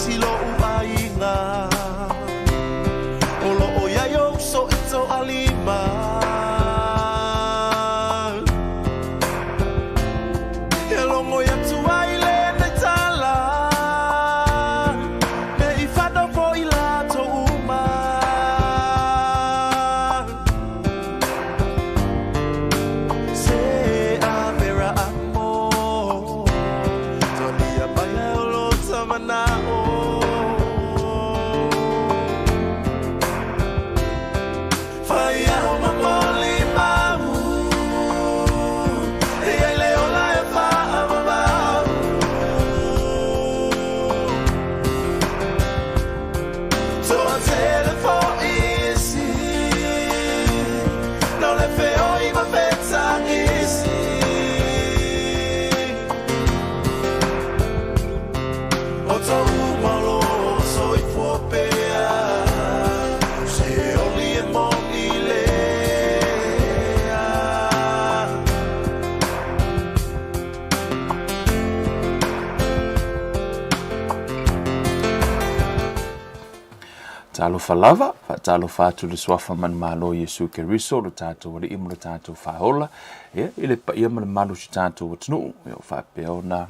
isi lo uainga o lo o yayo so ito alima e longo ya tuaile ne tala me ifado fo ila to uma se avera amo tolia baya lo tamana Talo falava, talo fatu le swafa man malo Yesu Keriso, lo tato wale imu lo tato fahola, ile pa ia man malo si tato watnu, fa peona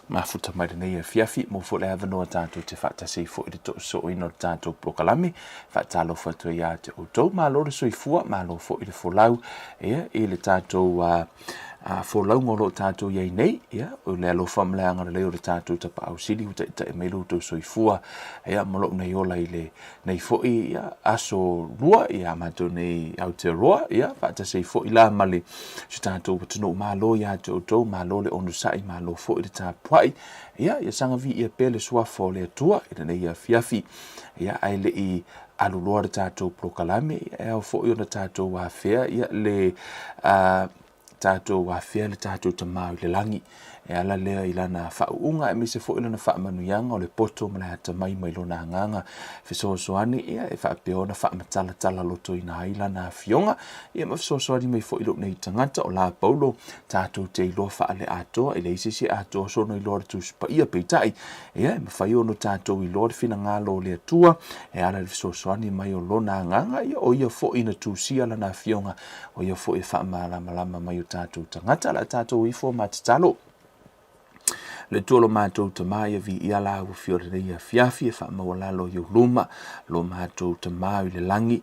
mafuta mai nei fiafi, mo fo le avano tato te fata sei fo i to so ino tato prokalami, fa talo fatu ia te oto, malo le soifua, malo fo i le folau, ile tato fo lau ngolo tato yei nei, o le alo famleanga le leo le tato ta pa au sili, uta e meilu to soifua, molo nei ola i le nei fo i aso rua, mato nei Aotearoa, fata sei fo i la male, si tato patino malo ia te oto, malo le onusai, malo fo i le tapuai, sanga vi ia pele suafo le atua, i le nei fiafi, ai le i aluloa le tato prokalame, o fo i ona tato wafea, le tato wafea le tato tamau le langi, ala lea ilana whaunga, me se fo ilana whaamanuianga o le poto mala hata mai lona nganga, fisosoani, whaapeona whaamatala loto ina ilana fionga, fisosoani mai fo ilo nei tangata o la paulo, tato te iloa whaale atoa, ile isisi atoa sono iloa tu pa ia peitai, mawhaiono tato iloa fina ngalo le atua, ala fisosoani mai o lona nganga, o ia fo ina tu sia lana fionga, o ia fo i whaamalama mai o tato tangata, la tato ifo matatalo, le tolo mātou tamai vi ia la u fiore ia fiafi e whaamawalalo i luma, lo mātou tamai le langi,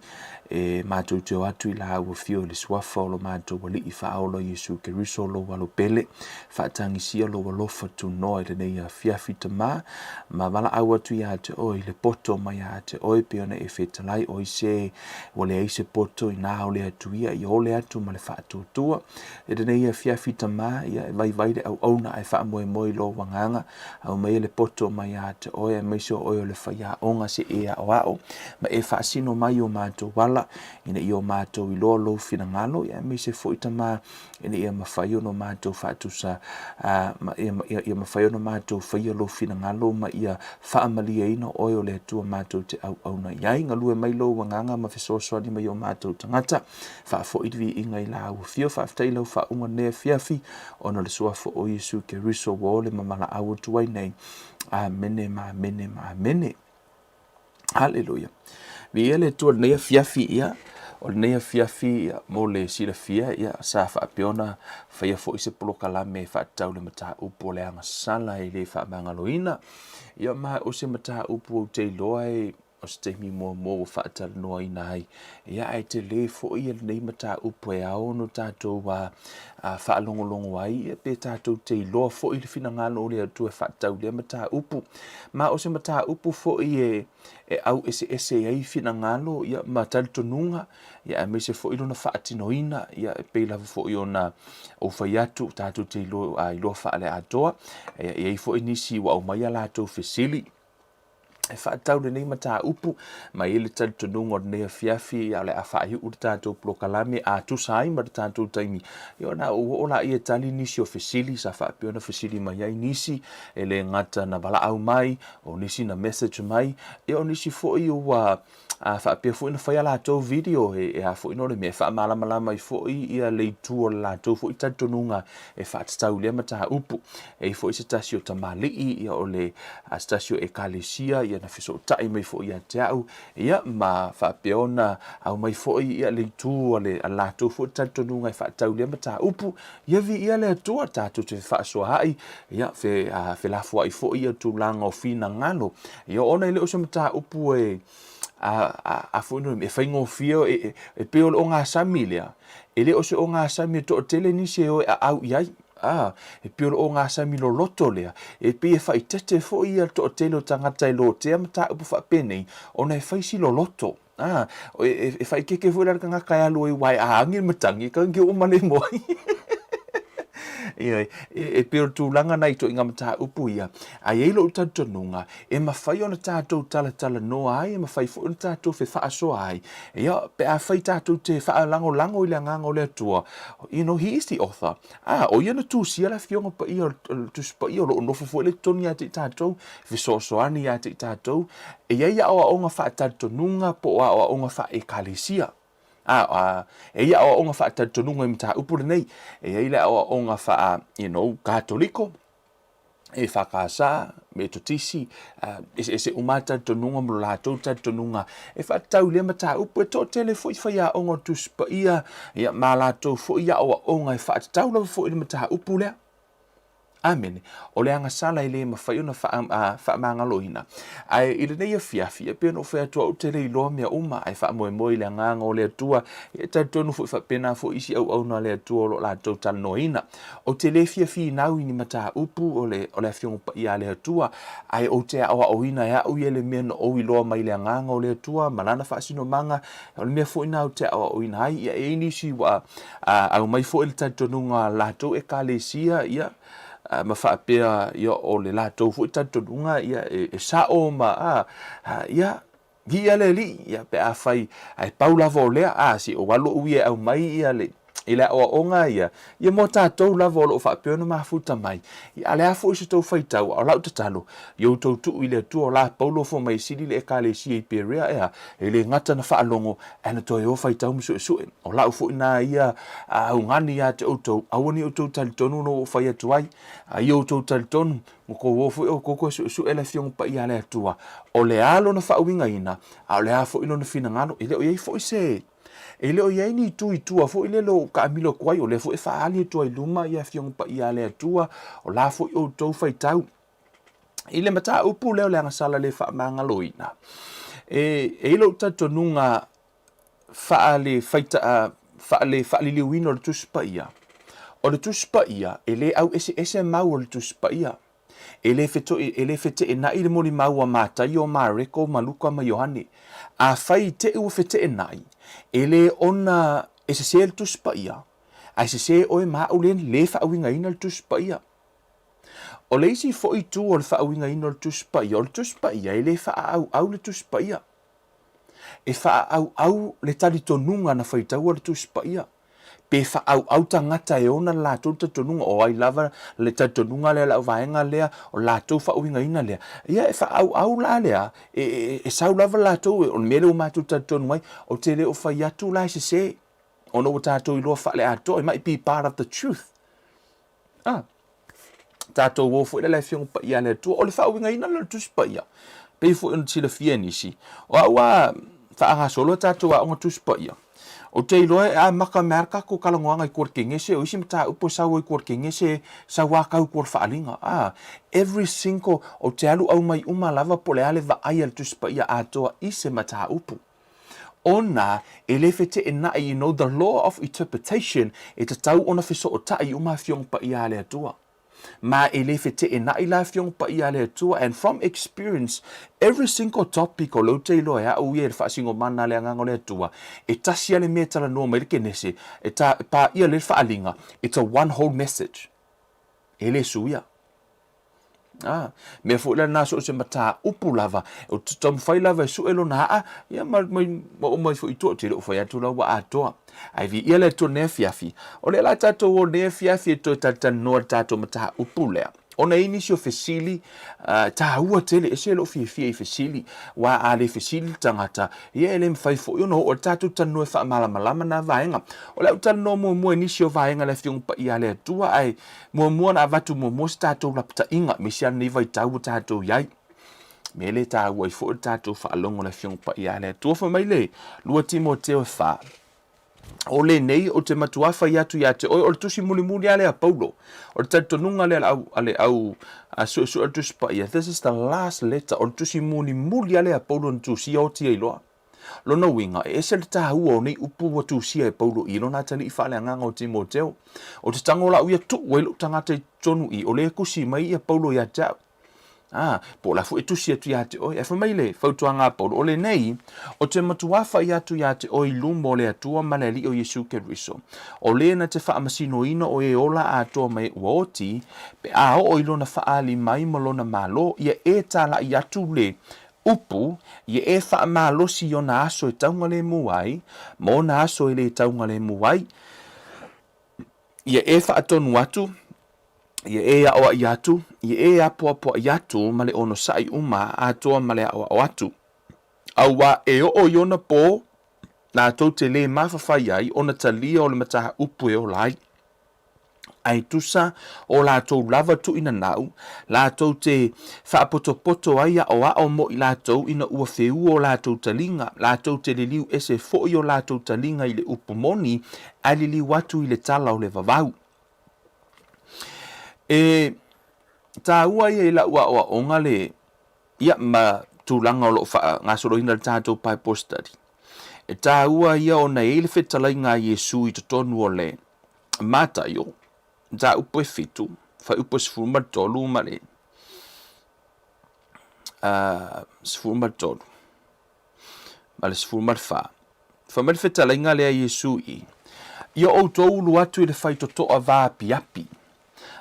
mātou te atu i la u fiore le swafa o lo mātou wali i whaolo Yesu Keriso lo walo pele, whaatangisia lo walofa tu noa i le ia fiafi tamai, ma wala au atu ia te oi le poto mai a te oi peona e whetalai oi se wale eise poto i nā ole atu ia i ole atu ma le whaatutua, e le ia fiafi tamai ia vai vaire au auna ai whaamoe lo wanganga au mai le poto mai a te oe mai so oe le whaia onga se ea o ao ma e whaasino mai o mātou wala ina i o mātou i loa lo whina ngalo ia mai se fo ma ina ia mawhaio no mātou whaatusa ia mawhaio no mātou whaia lo whina ngalo ma ia whaamalia ina oe o le atua mātou te au na iai ngalue mai lo wanganga ma whisoswani mai o mātou tangata whaafo idwi inga i la au fio whaaftai lau whaunga nea fiafi ona le suafo o Yesu Keriso wole mala au tuai nei. Amene ma amene ma amene. Hallelujah. Vi ele tu nei fiafi ia o nei fiafi mo le sira fia ia sa fa apiona fa ia fo ise polokalame fa tau le mata upo le anga sala i le fa mangaloina ia ma o se mata upo te loai o se mi mo fa tal no inai ia ai te le fo ia nei mata upo e ao no tato wa fa longo ai pe tato te lo fo i fina ngalo le tu fa tau le mata upo ma o se mata upo fo i au ese ai fina ngalo ia matal tonunga ia me se fo i lona fa atinoina ia pe la fo i ona o fa yatu tato te lo ai lo fa le atoa ia fo inisi wa o mai ala to fesili e whaatau le nei mata upu, mai ele tatu tununga o nei fiafi, ia le a whaahi u le tātou plokalame, a tu sai ma le tātou taimi. Ia na ola ia tali nisi o fesili, sa whaapiona fesili mai ai nisi, ele ngata na wala au mai, o nisi na message mai, ia o nisi fo i o whaapea fo ina whai ala tau video e a fo ino le me wha malama I fo ia le tua la tau fo I tatonunga e wha tatau lea mata upu e fo I se tasio tamalii ia o le stasio e kalesia ia na fiso tai mai fo ia te au ia ma whaapea ona au mai fo ia le tua le la tau fo tatonunga e wha tatau lea mata upu ia vi ia le tua tato te wha soa hai ia fe lafua I fo ia tu langa o fina ngalo ia ona ile o se mata upu a fono me faingo fio e peo o nga samilia ele o se o nga sami to tele ni se o au ia e peo o nga sami lo loto lea e pe fai tete fo ia to tele o tangata lo te mata upu fa pene ona e fai si lo loto e fai keke fo la nga kai alo I wai a ngil matangi ka ngi o male mo e peo tu langa nei to inga mata upu ia ai elo tatonunga e mawhai ona tātou tala no ai e mawhai fo ona tātou fe whaaso ai ia pe a whai tātou te whaalango I le nganga o le atua he is the author o ia na tu sia la fionga pa ia tu spa ia lo nofo fo le toni a te tātou fe soani a te tātou e ia o onga wha tatonunga po o onga wha e kalesia e ia o onga wha tatonunga I mta upure nei e ia o onga wha katoliko e whakasa me totisi e se umata tonunga mo lātou tatonunga e whatau lea mata upu e tō tele fo I whaia onga tuspa ia ma lātou fo ia o onga e whatau lau fo I mata upu lea Amen. O le Agasala I le mawhai ona faamagaloina. Ai I le nei a fiafi, e pia no whea tua o te rei loa mea uma, ai wha moe le nganga o le atua, e tautonu fo I whapena fo isi au na le atua o lo la tau talanoina. O te le fiafi nau ini mata upu o le afiongo pa ia le atua, ai o te awa oina e au ia le mea no o I loa mai le nganga o le atua, malana whaasino manga, o le mea fo ina o te awa oina ai, ia e nisi wa au mai fo I le tautonunga la tau e kalesia, ia, ma whaapea ia o le lātou fu I tatonunga ia e sao ma ia ia le li ia pe a whai ai paula vo lea si o walo ui au mai ia le Ila o onga ia mo tātou lava o lo whaapea na mafuta mai. Ia le afo I se tau whaitau o lau tatalo. Iau tau tu I le tu o la paulo fo mai siri le ekalesia I perea ea. E le ngata na whaalongo ana toi o whaitau miso e sue. O lau fo ina ia au ngani ia te autou. Awani autou talitonu no o whai atuai. Iau tau talitonu. Moko wofu o koko su ele fiong pa ia le atua. O le alo na whaawinga ina. A le afo ino na finangano. Ile o iei fo I se. E leo iai ni tu I tua fo ile lo ka amilo kwai o le fo e faali tua I luma ia fiong pa ia le atua o la fo o tou faitau. Ile mata upu leo le Agasala le faamagaloina. E ilo tatonunga faale faita faale liwino le tuspa ia. O le tuspa ia ele au ese mau o le tuspa ia. Ele fete e nai le moli mau a matai o mareko maluka ma Yohane. A fai te ua fete e nai. Ele ona ese se le tuspa ia. A ese se oe maulen le whaawinga ina le tuspa ia. O le isi fo I tu o le whaawinga ina le tuspa ia. O le tuspa ia ele whaau le tuspa ia. E whaau le talitonunga na whaitau o le tuspa ia. Pe whaau tangata e ona la tau tatonunga o ai lava le tatonunga lea lau vaenga lea o la tau whaawinga ina lea. Ia e whaau la lea e sau lava la tau o mele o mātou tatonunga o te leo whai atu la se se. O no tātou I loa whaale ato, it might be part of the truth. Tātou wofo ila le fiong pa ia le tu o le whaawinga ina le tuspa ia. Pei fo ina tila fia nisi. O awa whaagasolo tātou a onga tuspa ia. O te iloa a maka merka ko kalangoanga I kor kengese o isi mta upo sawa I kor kengese sa wakau kor whaalinga. Every single o te alu au mai uma lava po le ale va aia le tuspa ia atoa ise mata upo. Ona ele fete e nai the law of interpretation e te tau ona fiso o tai uma fiong pa ia le atua. Ma ele fete e nai la fiong pa ia le atua and from experience every single topic o lo te iloa au ia le whaasingo mana le angango le atua e tasia le mea tala noa mai le kenese e ta pa ia le whaalinga it's a one whole message. Ele suia. Me fo la na so se mata upu lava o tom fai lava su elo na ia mai fo ito te lo fai atu lava atoa ai vi ele to ne fiafi o le la tato o ne fiafi to tata no tato mata upu le ona inisio fesili taua tele ese lo fia fesili wa ale fesili tangata ye le mfaifo yo no o tatu tanu fa malama na vaenga o le tanu mo inisio vaenga le fiung pa ia le tua ai mo na vatu mo stato la pta inga misia ni vai tau tato yai mele taua i fo tato fa longo le fiung pa ia le tua fa mai le lua Timoteo fa o le nei o te matuafa i atu ia te o le tusi muli ale a Paulo o le tatonunga ale au su tusi pa ia. This is the last letter o le tusi muli ale a Paulo na tusi o tia iloa lona winga e se le tahua o nei upu wa tusi e Paulo i lona tali i fale anganga o Timoteo o te tangola uia tu welo tangata i tonu i o le kusi mai ia Paulo ia tau po la fu etusi atu ia te oi e whamaile fautuanga Paulo o le nei o te matuafa i atu ia te oi lumo le atua maneli o Yesu Keriso o le na te whaamasino ino o e ola atua mai uoti pe a o ilo na whaali mai malona malo ia e tala i atu le upu ia e whaamalosi o na aso e taunga le muai mo na aso e le taunga le muai ia e whaatonu atu ia e awa i atu, ia e apoa i atu ma le ono sai uma atoa ma le awa atu. Awa e o iona po na atou te le mawhawhai ai ona talia o le mataha upu e o lai. Ai tusa o la atou lava tu ina nau, la atou te whaapoto ai o mo i la atou ina ua wheu o la atou talinga, la atou te le liu ese fo i o la atou talinga i le upu moni, ai le liu atu i le tala o le vavau. E ta ua ia ila ua onga le ia ma tūlanga o lo wha ngā soro ina tātou Bible study. E ta ua ia o na ele whetalai ngā Yesu i tonu o le mata yo. Ta upo e fitu, wha upo sifuruma tolu ma le sifuruma tolu. Ma le sifuruma wha. Wha mele whetalai ngā lea Yesu i. Ia o tōu lu atu i le whai totoa vā piapi.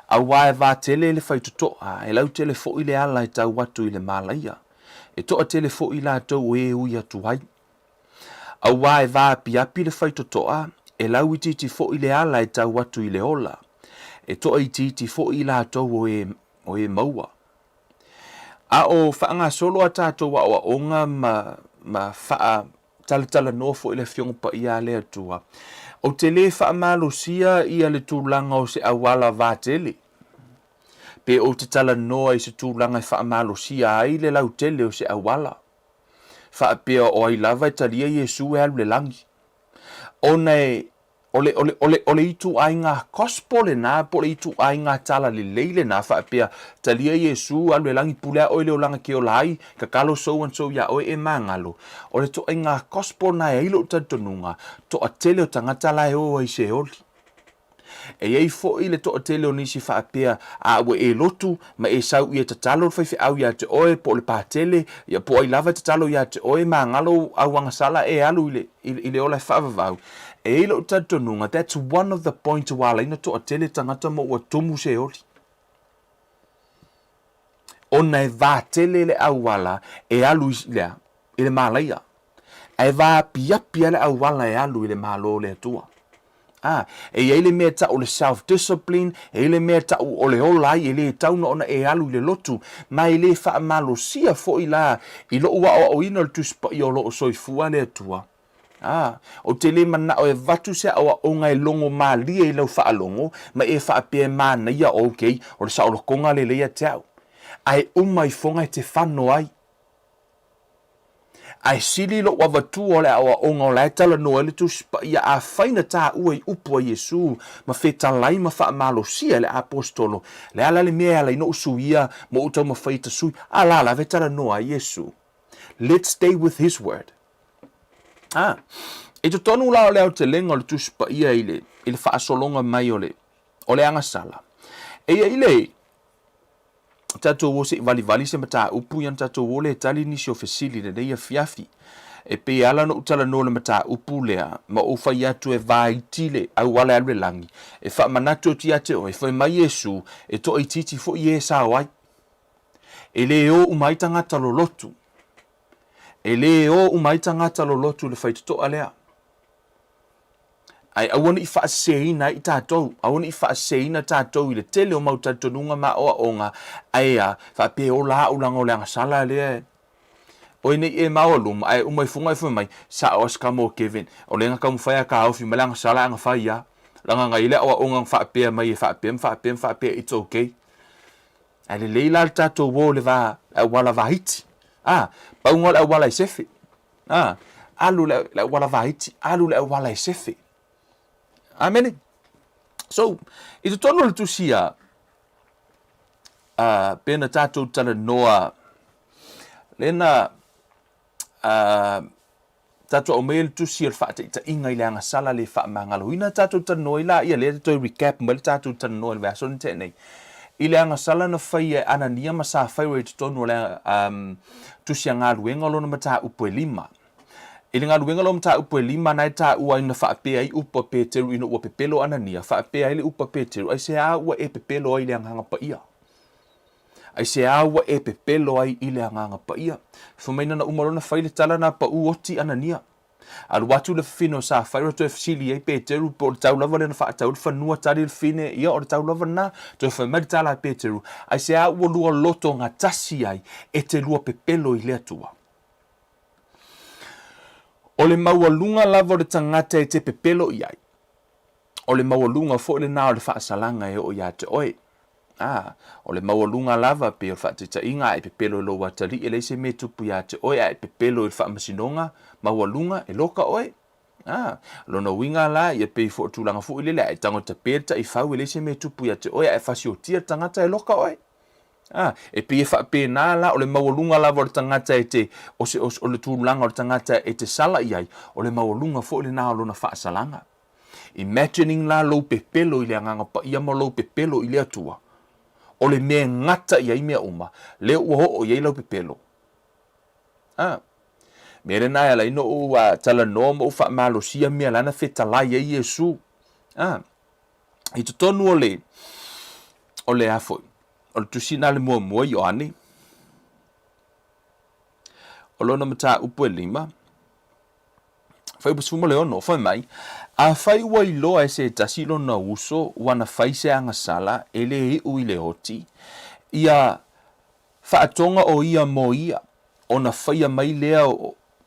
A wae va tele le fai totoa, e lau tele fo i le ala e tau watu i le malaia. E toa tele fo i la tau e ui atu hai. A wae va piapi le fai totoa, e lau i titi fo i le ala e tau watu i le ola. E toa i titi fo i la tau o e maua. A o whaanga solo a tātou wa o onga ma whaa tala no fo i le fiongpa i a le atua. O te le whaamalosia i le tūlanga o se awala vā tele. Pe o te tala noa i se tūlanga i whaamalosia ai le lau tele o se awala. Whaapea o ai lava i talia Yesu e alu le langi. O nei, ole itu ai ngā kospole nā, po le itu ai ngā tala le leile nā whaapea talia Yesu alu le langi pulea o leo langa ke o lai, ka kalo so and so ya o e mangalo. O le to ai ngā kospole nā e ilo tatonunga, to a tele o tangata lai o ai se oli. E ei fo i le to a tele o nisi whaapea a ue e lotu, ma e sau i e tatalo whaiwhi au ia te oe, po le pātele, ia po ai lava tatalo ia te oe, mangalo au Agasala e alu i le ola whaavavau. E ilo tatonunga, that's one of the points wala ina to a tele tangata mo ua tumu se oli. Ona e vā tele le au wala e alu i le malaia. E vā piapia le au wala e alu i le malo le atua. E ele mea ta o le self-discipline, e ele mea ta o le olai, e le tauna ona e alu i le lotu, ma e le wha malosia fo i la, i lo ua o ina le tuspa i o lo o soifua le atua. O te le mana o e vatu se awa o ngai longo ma lia i lau wha longo, ma e wha apea mana ia o kei, o le sa o lo konga le leia te au. Ai umai fonga te whano ai. Ai sili lo wa vatu o le awa o ngau lai tala no ele tu spa ia a whaina tā ua i upu a Yesu, ma wheta lai ma wha malo sia le apostolo, le ala le mea ala ino usu ia, mo utau ma whaita sui, ala la vetala no a Yesu. Let's stay with his word. E to tonu lao leo te lenga o le tu spa ia i le whaasolonga mai o le Agasala. E ia i le, tatou wo se vali se mata upu yan tatou wo le tali nisi o fesili le ia fiafi e pe ala no tala no le mata upu le ma o fa ya tu e vai tile au wala alwe langi e fa manato ti ate o e fa mai Yesu e to i titi fo ye sa wai e le o umai tangata lo lotu e le o umai tangata lo lotu le fa to alea ai awana I whaaseina I tātou, awana I whaaseina tātou I le tele o mau tatonunga ma o nga, ai a whape o la ulanga o le Agasala lea. O nei e mawaluma, ai umai funga I mai, sa o ska mo Kevin, o lenga ka mwhaya ka haufi, ma le Agasala anga whaia, langa ngai le o nga whapea mai e whapea, it's okay. Ai le leila le tātou wo le wala vahiti, paunga le wala I sefi, alu le wala vahiti, alu le wala I sefi. Amen. So, I te tono le tusia, pena tātou tala noa, lena, tātou o meil tusia le whaate ita inga I le Agasala le faamagaloga tātou tala noa I la, ia le toi recap, ma le tātou tala noa le vasoni tenei. I le Agasala na whai e anania ma sa whai re te tono le tusia ngā luenga lona ma tā upo e 5. I le ngā luenga lo mta upo e 5 nai tā ua ina whaapea I upa Peteru ina ua pepelo anania. Whaapea I le upa Peteru. Ai se a ua e pepelo ai le anganga pa ia. Ai se a ua e pepelo ai I le anganga pa ia. Fumaina na umarona whai le tala na pa uoti anania. Alu watu le fino sa whaira to e fasili ai Peteru po le tau lava le na whaatau le whanua tari le fine ia o le tau lava na to e whaimari tala Peteru. Ai se a ua lua loto ngā tasi ai e te lua pepelo I le atua. O le maualunga lava o le tangata e te pepelo I ai. O le maualunga fo le nao le whaasalanga e o ia te oe. O le maualunga lava pe o whaatita inga e pepelo lo watari e leise me tupu ia te oe e pepelo I whaamasinonga maualunga e loka oe. Lona winga la ia pe fo tūlanga fo I le e tango ta perta I whau e leise me tupu ia te oe e whasiotia tangata e loka oe. E pie whape nā la o le maualunga lava o le tangata e te o le tūlanga o le tangata e te sala I ai o le maualunga fo le nā o lona whaasalanga. Imagining la lo pepelo I le anganga pa ia ma lo pepelo I le atua. O le mea ngata I ai mea uma le ua ho o iei lo pepelo. Mea le nai ala ino o tala noa mo wha malo sia mea lana whetalai e Iesu. I te tonu o le afoi. O le tusina le mua Ioane. O lona mata upo e 5. Whai pusufuma le ono, whai mai. A whai ua I loa e se tasi lona uso, wana whai se Agasala, e le I ui le oti. Ia whaatonga o ia mo ia, ona whaia mai lea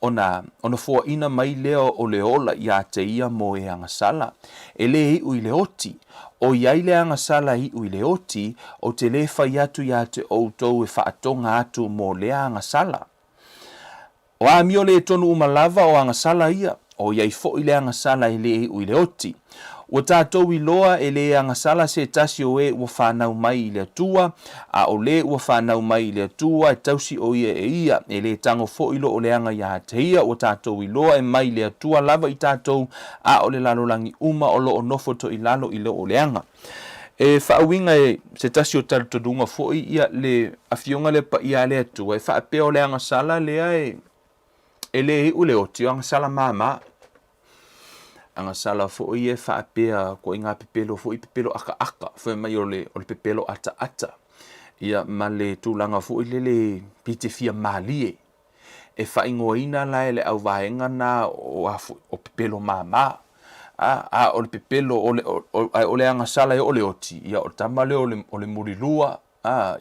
ona fua ina mai lea o le ola ia te ia mo e Agasala. E le I ui le oti. O iai le Agasala I ui le oti, o te le whai atu ia te outou e whaatonga atu mo le Agasala. O a mio le tonu umalava o Agasala ia, o iai fo I le Agasala I le ui le oti. O tātou I loa e le Agasala se tasi o e ua whanau mai I le atua, a o le ua whanau mai I le atua, e tausi o ia e ia, e le tango fo ilo o le anga ia te ia, o tātou I loa e mai le atua lava I tātou, a o le lalolangi uma o lo o nofo to I lalo I lo o le anga. E whaawinga e se tasi o taratodunga fo I ia le awhionga le pa ia le atua, e whaapea o le Agasala lea e le ule o ti o Agasala mama. Agasala fo I e whaapea ko I ngā pepelo fo I pepelo aka fo mai o le pepelo ata. Ia ma le tūlanga fo I le pitefia malie. E whaingoina la e le au vaenga na o pepelo mama. O le pepelo o le Agasala e o le oti. Ia o tamale o le murilua.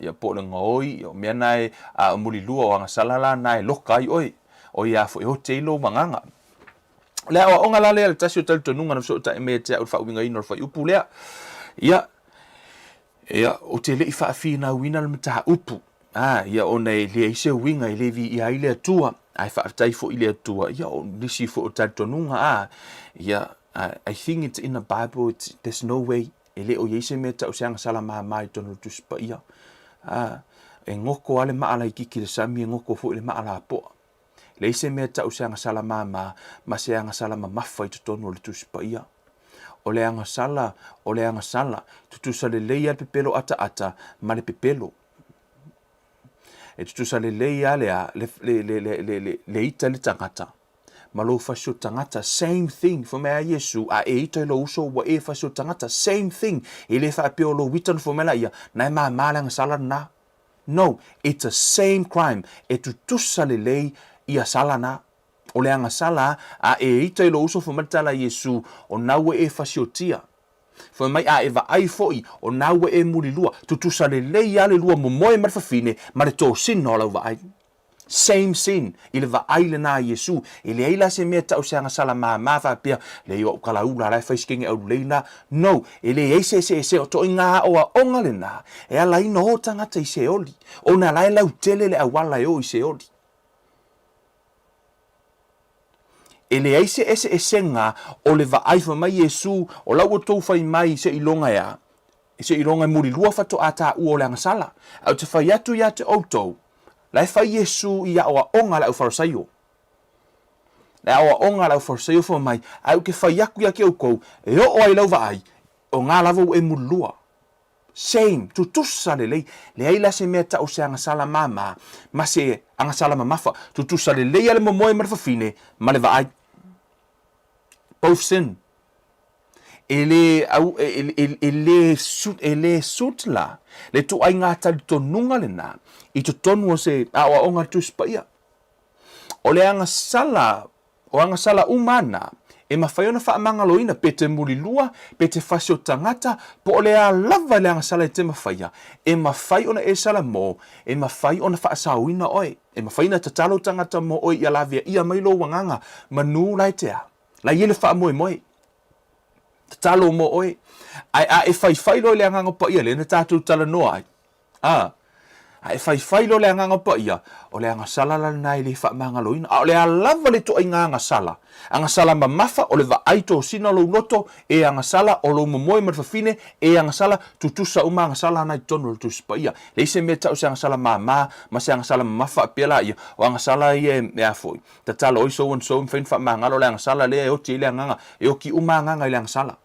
Ia po le ngoi. O mea nae o murilua o Agasala la nae loka I oi. O ia fo I o te ilo manganga. Le o nga la le tasi o tali tonunga na so ta me te au fa winga ino fa upu le ia o te le I fa fina wina le mata upu ia o nei le se winga le vi ia ile atua ai fa tai fo ile atua ia o nisi fo tali tonunga ia I think it's in the Bible there's no way ele o yese me ta o se Agasala mai tonu tu spa ia e ngoko ale ma ala ki le sami ngoko fo le ma ala po le se me ta o se Agasala ma se Agasala mawha I tonu le tusipa ia. O le Agasala tutusa le leia le pepelo ata ma le pepelo. E tutusa le leia le ita le tangata. Ma lo fasio tangata, same thing. Fo mea Yesu, a e ita lo uso wa e fasio tangata, same thing. E le fa peo lo witan fo mea ia, na ma le Agasala na. No, it's a same crime. E tutusa le lei ia sala na. O le agasala a e ita i lo uso faamatala Iesu o nau e fasiotia. Foi mai a e vaai fo'i o nau e mulilua. Tutusa lelei ale lua momoe ma le fafine ma le tō sino o lau vaai. Same sin i le vaai le nā Iesu. I le eila se mea tau se agasala mā whapea. Le o kalaula lai whaiskinge au leila. No, i le eise se o to i ngā o a onga le nā. E ala ino o tangata i se oli. O na lai lau tele le awala e o i se oli. E le aise senga o le vaai fa mai Iesu o lau o tau fai mai se ilonga ea. Se ilonga muri lua fato ata u o le agasala. Au te fai atu ia te outou. Lai fai Iesu ia o a onga lau farisaio. Lai o a onga lau farisaio fa mai. Au ke fai aku ia ke ukou. E o ai lau vaai. O ngā lava e muri lua. Same. Tutusa lelei. Le aila se mea tau se agasala mama. Ma se agasala mamafa. Tutusa lelei ale momoe marafafine. Ma le vaai. Both sin. Ele sutla. Le tu ai ngā tali tonunga le nā. I to tonu o se awa o ngā tuspaia. O le agasala. O agasala umana. E mawhaiona faamagaloina pe te mulilua, pe te fasio tangata, po o le a lava le agasala e te mawhaia. E mawhaiona e sala mo, e mawhaiona faasauina oe. E mawhaina tatalo tangata mo oe ia lavia ia mailo wanganga, manu lai tea. La yele fa moe moe. Talo mo oe. Ai a e fai lo le anganga pa ia le na tatu tala noa ai. A e fai lo le anganga pa ia. O le agasala la nai le faamagaloina. A o le a lava le to inga agasala. Agasala mamafa o le vaai to sina lo noto e agasala o lo momoe marfafine e agasala tutusa uma agasala nai tonu le tusi pa ia. Le ise me tau se agasala mama ma se agasala mamafa a pela ia. O agasala ia e afoi. Tatalo oi so mfain faamagalo le agasala le e oti le anganga. E o ki uma anganga le agasala.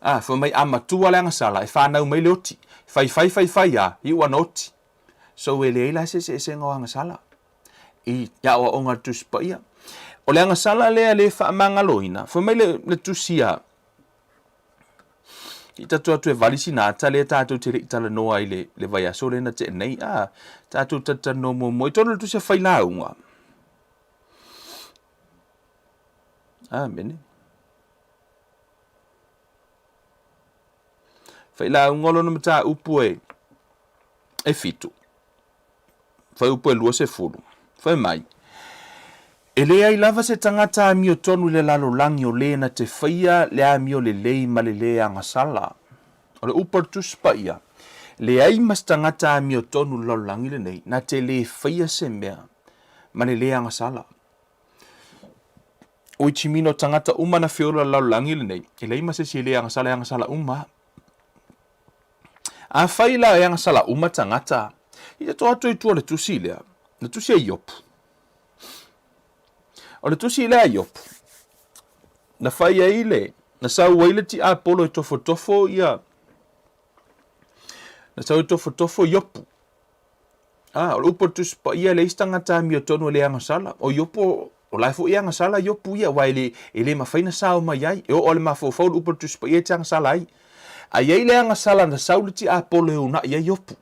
Fa mai amatua le agasala e whanau mai le oti. Fai ya, i wana oti. So e le eila se ngā agasala. I ia o onga tusi pa ia. O le agasala lea le faamagaloina. Fa mai le tusia. I tatu atu e valisi nā ta le tātou te tala noa i le vai aso le na te nei. Tātou tata no mo. I tono le tusia whai launga. Mene. Fai la ngolo no mata upu e fitu. Fai upu e lua se fulu. Fai mai. E le ai lava se tangata mio tonu le lalo langi o le na te faia le a mio le lei ma le le agasala. O le upu pa ia. Le ai mas tangata mio tonu lalo langi le nei na te le faia se mea ma le le agasala. O i chimino tangata uma na fiola lalo langi le nei. E le ai mas se le agasala uma. A whaila e agasala uma tangata. I te toa atu i tua le tusi lea. Le tusi e iopu. O le tusi lea iopu. Na whai e ile. Na sau waile ti a polo e tofo ia. Na sau e tofo iopu. O le upo tusi pa ia le istangata mi o tonu le agasala. O iopu o laifo i agasala iopu ia. Waile e le mawhaina sao mai ai. E o le mawhau upo tusi pa ia te agasala ai. A iei le agasala na sauliti a polo e una ia iopu.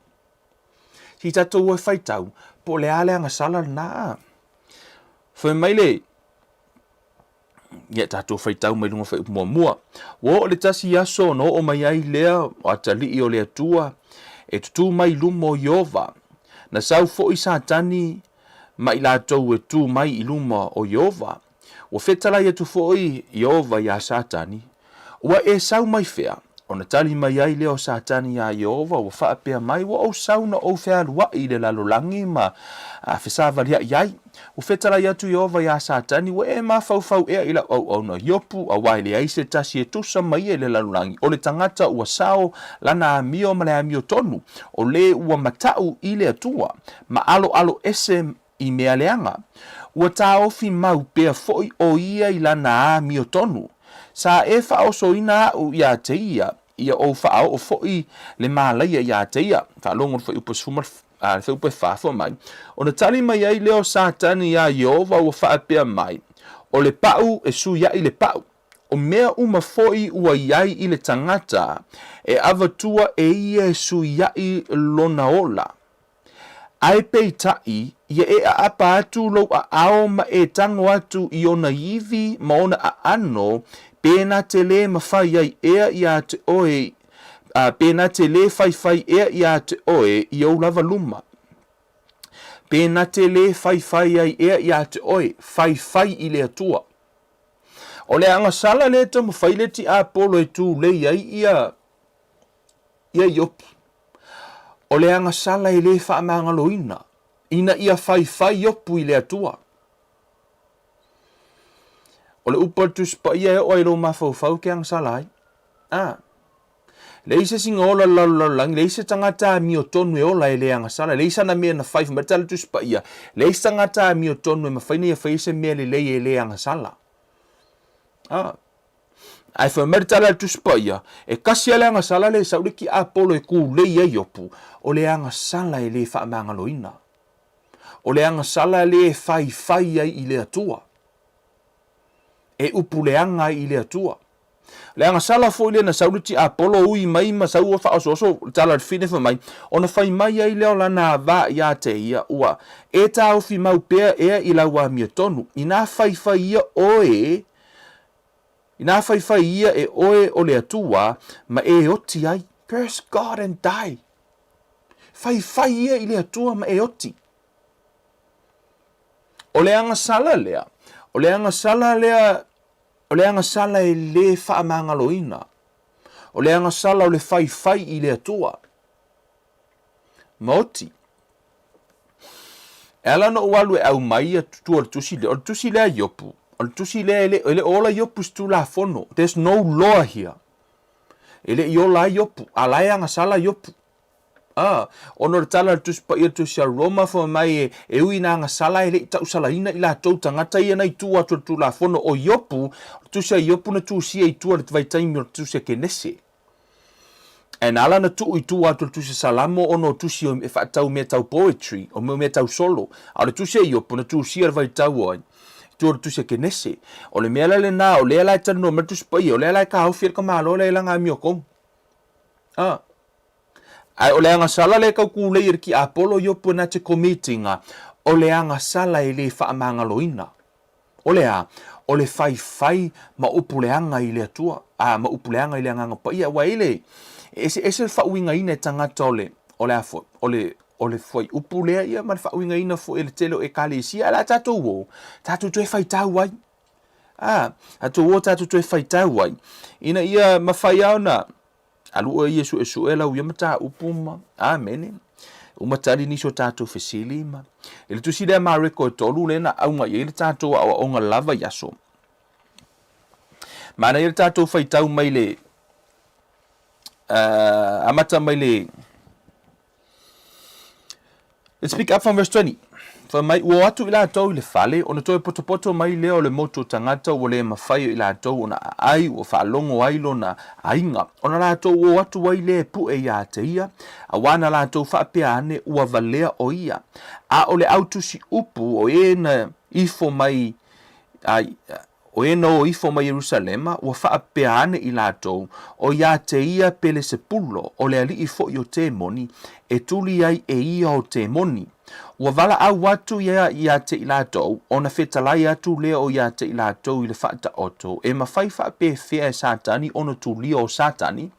Si tatou e whaitau, po le ale agasala na. Whai mai le, ia tatou whaitau mai lunga whai mua. O le tasi aso no o mai ai lea, o atali i o le atua, e tutu mai lumo Iova. Na sau fo i satani, mai la tau e tu mai i lumo o Iova. O whetala i atu fo i Iova i a satani. Ua e sau mai whea. O na tali mai ai leo satani a Iova, o whaapea mai, wa o sauna o whea lua i le lalolangi ma whesavalia iai. O whetala i atu Iova i a satani, wa e ma fau ea ila au na iopu, a waile ai se tasi e tusa mai e le lalolangi. O le tangata ua sao lana amio ma le amio tonu, o le ua matau i le atua, ma alo ese i mea leanga. Ua ta ofi mau pea foi o ia i lana amio tonu. Sa e whaoso ina au ia te ia o whao o foi le mālaia ia te ia. Whalongon whai upa sumar, whai upa whafo mai. O na tali mai ai leo satani ia Iova ua whaapea mai. O le pau e su ia i le pau. O mea uma foi ua iai i le tangata e avatua e ia e su ia i lona ola. ai peitai ia e apa atu lo a ao ma e tango atu i ona iwi ma ona a ano pēnā te le mawhai ai ea ia te oe pēnā te le whai ea ia te oe i au lava luma. Pēnā te le whai ai ea ia te oe whai i le atua. O le Agasala le ta mawhai le ti Apolo e tū le ai ia iopu. O le Agasala e le faamagaloina ina ia whai iopu i le atua. O le upa tuspa ia e oe lo mawhau ke Agasala ai. Le isa singa ola lang, le isa tangata mi o tonu e ola e le Agasala, le isa na mea na whai, matala tuspa ia, le isa tangata mi o tonu e mawhaina ia whaise mea le e le Agasala. Ai whamatala tuspa ia, e kasi a le Agasala le saure ki Apolo e ku le ia iopu, o le Agasala e le faamagaloina. O le Agasala le whai ai i le atua. E upuleanga i le atua. Le Agasala fo ile na sauluti Apolo ui mai ma sau o whaasoso tala fine fa mai ona whai mai ai leo lana va ia te ia ua e ta au fi mau pea ea i laua mia tonu ina whai ia oe e oe o le atua ma e oti ai curse God and die whai ia i le atua ma e oti o le Agasala lea o le Agasala e le faamagaloina. O le Agasala o le whai i le atua. Maoti. E ala no walu e au mai a tutu o le tusi le. O le tusi le a iopu. O le tusi le ele ola iopu stu la fono. There's no law here. Ele i ola iopu. Ala e Agasala iopu. Ono le tala tusi pa ia tusi a Roma fo mai e ui na Agasala ele i tau salaina i la tau tangata ia nei tu atu tu la fono o iopu tusi a iopu na tusi e tu le vaitaimi o tusi a kenese. E nala na tu i tu atu tusi salamo ono tusi o e whaatau mea tau poetry o mea tau solo. A le tusi a iopu na tusi a vaitau oi. Tu le tusi a kenese. O le mea le na o le ala e tanu me tusi pa ia o le ala e ka hau fia ka malo le langa mi o kong. Ai o le Agasala le kau kulei ki Apolo iopu na te committinga o le Agasala e le faamagaloina. O le whai ma upuleanga i le atua. Ma upuleanga i le anganga pa ia wa ile. Ese whauinga ina e tangata o le whai upulea ia ma whauinga ina fo ele telo e kalesia ala tatou o. Tatou tue whai tau ai. Tatou o tatou tue whai tau ai. Ina ia mawhai au na alua Yesu esuela u yamata upuma amen umatari ni so tatou fesilima ele tusi le ma record tolu le na aunga ile tatou a onga lava yaso mana ile tatou faitau mai le amata mai le. Let's pick up from verse 20. Fa mai ua atu ila tau le fale ona toe potopoto mai leo le moto tangata o le mawhai ila tau ona ai o whaalongo ai lona ainga ona la tau o atu wai le pu e ia te ia a wana la tau whaapea ane ua valea o ia a o le autusi upu o ena ifo mai o ena o ifo mai Jerusalema ua whaapea ane ila tau o ia te ia pele sepulo o le ali ifo i o te moni e tuli ai e ia o te moni. Ua vala au watu ia te ilatou, ona whetalai atu lea o ia te ilatou i le whaata oto, e mawhai whaape whea e satani, ona tu lia o satani,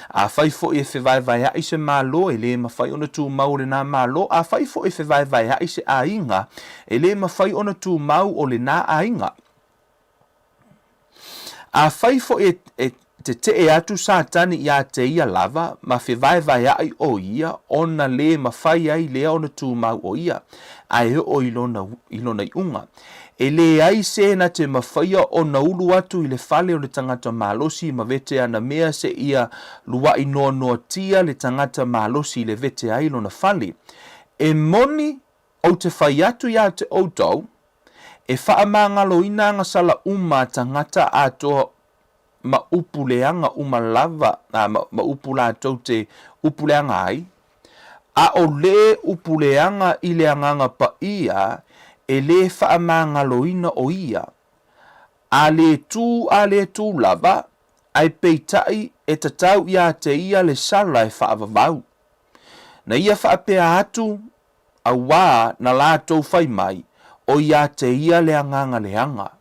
a whai fo e whewai vai hai se malo, e le mawhai ona tu mau le nā malo, a whai fo e whewai vai hai se ainga, e le mawhai ona tu mau o le nā ainga. A whai fo te e atu satani ia te ia lava, ma whewai vai ai o ia, ona le mawhai ai lea ona tu mau o ia, ai o ilona i unga. E le ai se na te mawhaia ona ulu atu i le fale o le tangata malosi ma vete ana mea se ia lua i noa tia le tangata malosi i le vete ai lona fale. E moni o te whai atu ia te outou, e faamagaloina Agasala uma tangata atoa ma upuleanga uma lava, ma upula tau te upuleanga ai, a o le upuleanga i le anganga pa ia, e le faamagaloina o ia, a le tu lava, ai peitai e tatau ia te ia le sala e faavavau. Na ia faapea atu, a wā na lātou whai mai o ia te ia leanganga leanga.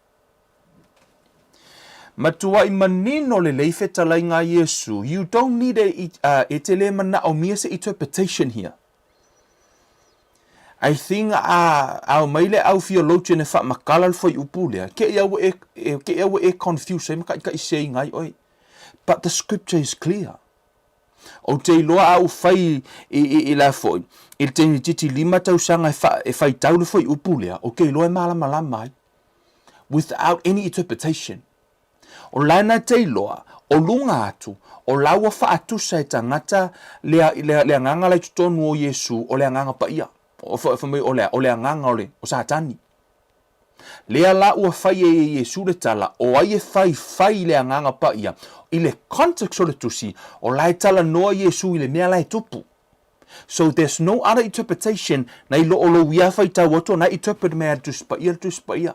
Matua I manino le leifetalai ngā Yesu. You don't need e te le mana o mia se interpretation here. I think au maile au theologian e faamakala le foi upulea. Ke ia e confuse e maka I sei ngai oi. But the scripture is clear. O te loa au fai I la foi. Il te titi lima tau sanga e fai tau le foi upulea. O ke loa malama la mai. Without any interpretation. O laina te loa, o lunga atu, o laua faatusa e tangata le anganga lai tutonu o Yesu, o le anganga pa ia. O le anganga o satani. Lea la ua fai e Yesu le tala, o ai e fai le anganga pa ia. I le context o le tusi, o lai tala noa Yesu I le mea lai tupu. So there's no other interpretation na I lo o lo ia fai tau oto na interpret mea tus pa ia.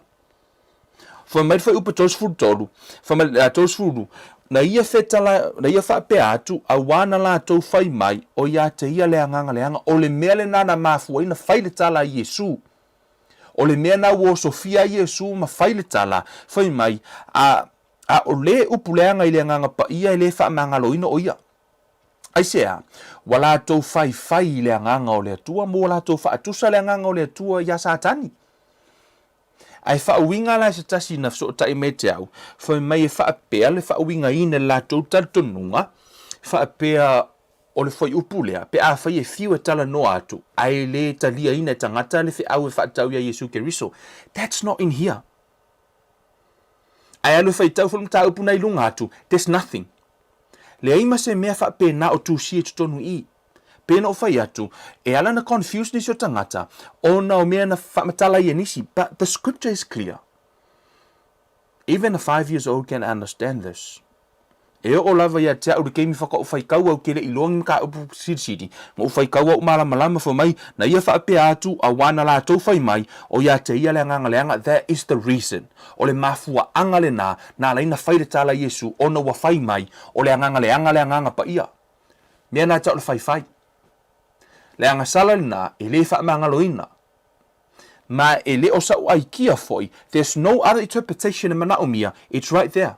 Fa mai fa upa tosfuru tolu, fa mai tosfuru, na ia fetala, na ia fa pe atu, a wana la tau fai mai, o ia te ia leanga, o le mea le nana mafua ina fai le tala Yesu. O le mea na ua Sofia Yesu ma fai le tala, fai mai, o le upuleanga I leanga pa ia le fa mangalo ina o ia. Ai sea, wala tau fai leanga o le atua, mo wala tau fa atusa leanga o le atua ia satani. Ai whaawinga la se tasi na so tai me te au. Whai mai e whaapea le whaawinga ina la tau tartonunga. Whaapea o le whai upulea. Pe a whai e fiu e tala no atu. Ai le talia ina tangata le whaau e whaatau ia Yesu Keriso. That's not in here. Ai alu whai tau whaamta upuna I lunga atu. There's nothing. Le aima se mea whaapea na o tu si e tutonu I. Pena o whai atu, e ala na confuse nisi o tangata, o na o mea na whaamatala I nisi, but the scripture is clear. Even a 5 years old can understand this. E o lava ia te au de keimi whaka o whai kaua o kele I loangi mka upu siri. Mo o whai kaua o malama wha mai, na ia whaapea atu, a wana la tau whai mai, o ia te ia leanga, that is the reason. O le mafua angale na laina whai le tala Yesu, o na wa whai mai, o le anganga pa ia. Mea na tau le whai. Le Agasala na e le faamagaloina. Ma e le o sa ai kia foi. There's no other interpretation in manaumia. It's right there.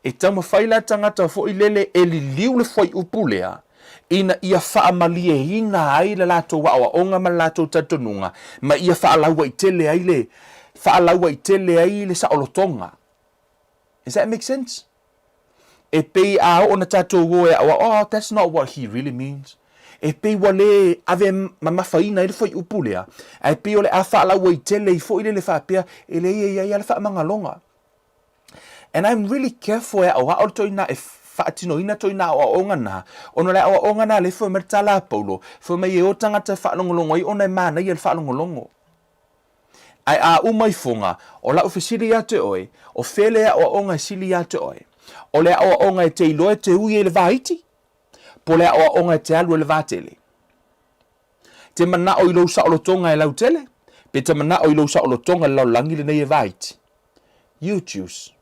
E tama whaila tangata foi lele e li liu le foi upulea. Ina ia faamalie ina ai le lato wa onga ma lato tatonunga. Ma ia faalaua I tele ai le saolotonga. Does that make sense? E pei a o na tatou wo e oh, that's not what he really means. E pei wale ave mamafaina I le foi upulea. E pei ole a whaalaua I tele I foi le whaapea e le ia le whaamangalonga. And I'm really careful e o hao toina e whaatinoina toina o onga na. Ono le o onga na le foi mertala paulo. Foi mai e o tangata whaalongolongo I ona mana I le whaalongolongo. Ai a umai fonga o la ofisili ya te oe. O fele o onga sili ya te oe. O le awa onga e te iloe te hui e le vaiti. Po le awa onga e te alu e le vatele. Te mana o ilo sa olotonga e lau tele. Pe te mana o ilo sa olotonga e lau langi le nei e vaiti. You choose.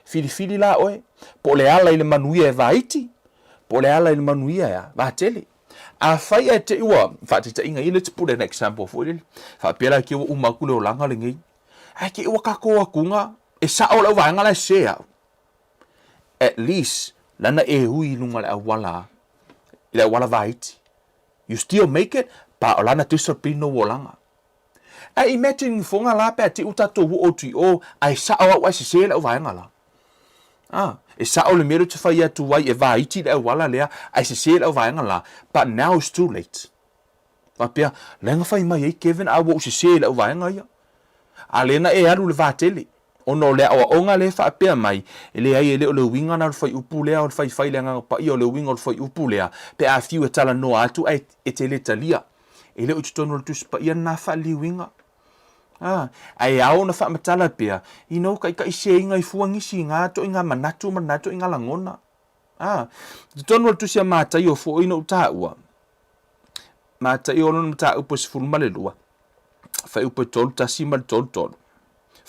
Fili la oe. Po le ala i le manuia e vaiti. Po le ala i le manuia e vatele. A whai e te iwa. Whaate te inga ina te pule an example for it. Whaapela ki iwa umakule o langa le ngai. Ai ki iwa kakoa kunga. E sa o lau vaenga la se au. At least, lana e hui lunga le awala vaiti. You still make it, pa o lana disapino wolanga. I imagine fonga la pe te utato wo oti o ai sa o se se le vaenga la. E sa o le mero te whai atu wai e vaiti le awala lea ai se se le vaenga la, but now it's too late. Papia, lenga whai mai e Kevin a wo se se le vaenga ia. A lena e alu le vatele. Ono le awa onga le whaapea mai, e le ai e le o le winga na whai upu lea, o le whai le anga pa i o le winga o le whai upu lea, pe a fiu e tala noa atu e te le talia. E le o tutono le tusi pa ia na wha li winga. Ai au na whaamatala pia, I know kai se inga I fuangisi ngā to inga manatu inga langona. Tutono le tusi a mātai o fo ina uta ua. Mātai o lona mata upo si furu male lua. Whai upo tolu tasi male tolu.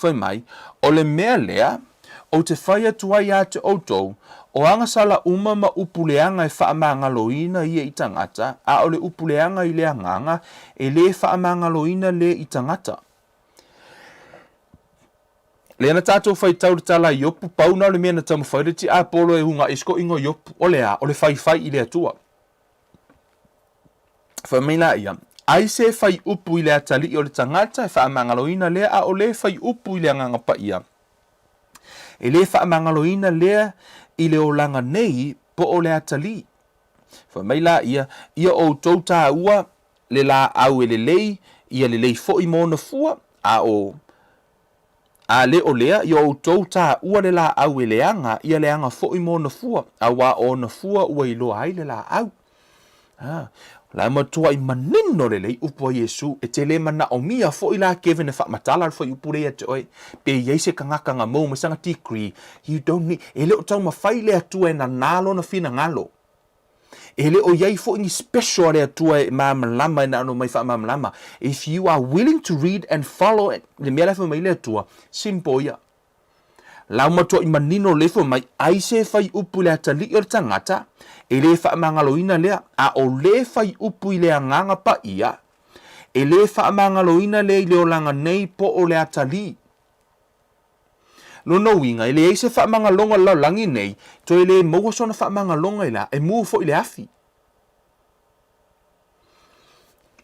Whai mai, o le mea lea, o te whai atu ai a te outou, o Agasala uma ma upuleanga e faamagaloina ia i tangata, a o le upuleanga i le anganga e le faamagaloina le i tangata. Le ana tātou whai tau tala i opu, pauna o le mea na tamu whaireti a polo e hunga esko ingo i opu, o le whai i le atua. Whamila ia, ai se whai upu i le atali i o le tangata e faamagaloina lea a o le whai upu i le anganga pa ia. E le faamagaloina lea i le olanga nei po o le atali. Whamaila ia o tau tā ua le la au e le lei, ia le lei fo i mōna fua, a le o lea i o tau tā ua le la au e le anga, ia le anga fo i mōna fua, a wā o na fua ua i loa ai le la au. La matua i manino le lei upo Yesu, e te le mana o mia fo i la Kevin e Faamatalaina fo i upu rea te oi, pe yeise kangaka ngā mou, masanga tikri, you don't need, e le o tau mawhai le atua e na nalo na fina ngalo. E le o yai fo ingi special le atua e maamalama e na ano mai Faamalama. If you are willing to read and follow it, le mea lefa mai le atua, simpo ia. Lau matua i manino lefa mai, aise fai upu le atali o le tangata, e le faamagaloina lea, a o le fai upu i le anganga pa ia, e le faamagaloina lea i le olanga nei po o le atali. No winga, e le eise faamangalonga lau langi nei, to e le maua sona faamangalonga ila, e mua fo i le afi.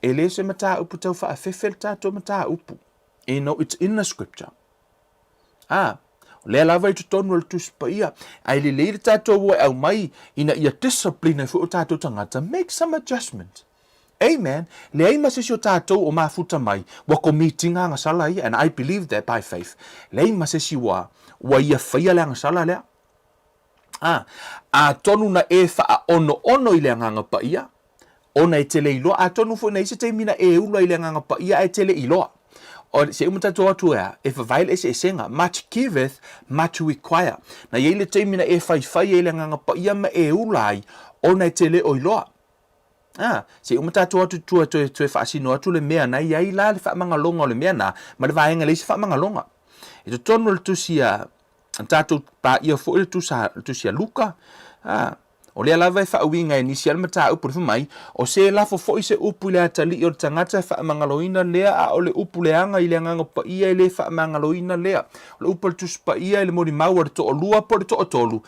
E le se mata upu tau faafefel tato mata upu. E no, it's in the scripture. Le lava i tutonu al tuspa ia, ai le leire tato ua au mai, ina ia discipline fu o tato tangata, make some adjustment. Amen. Le ai masisi o tato o mafuta mai, wako meetinga Agasala ia, and I believe that by faith. Le ai masisi wa ia whaia le Agasala lea. A tonu na e faa ono i le anganga pa ia, ona e tele iloa, a tonu fu na ise te mina e ula i le anganga pa ia e tele iloa. O se umatato atu ea, e whavaile ese esenga, much giveth, much require. Na yeile te mina e whai e le nganga pa ia ma e ulai, ona e tele o iloa. Se umatato atu tua tue whaasino atu le mea na iai la le whaamangalonga o le mea na, ma le vaenga le isi whaamangalonga. E to tonu le tusia, tato pa ia fo ile tusia luka, o le lava e whaawinga e nisi almata upu le mai, o se lafo fo i se upu le atali i o le tangata e whaamagaloina lea a o le upu le anga i le anganga pa ia i le whaamagaloina lea. O le upu le tusi pa ia i le mori mau ar to o lua po le to o tolu,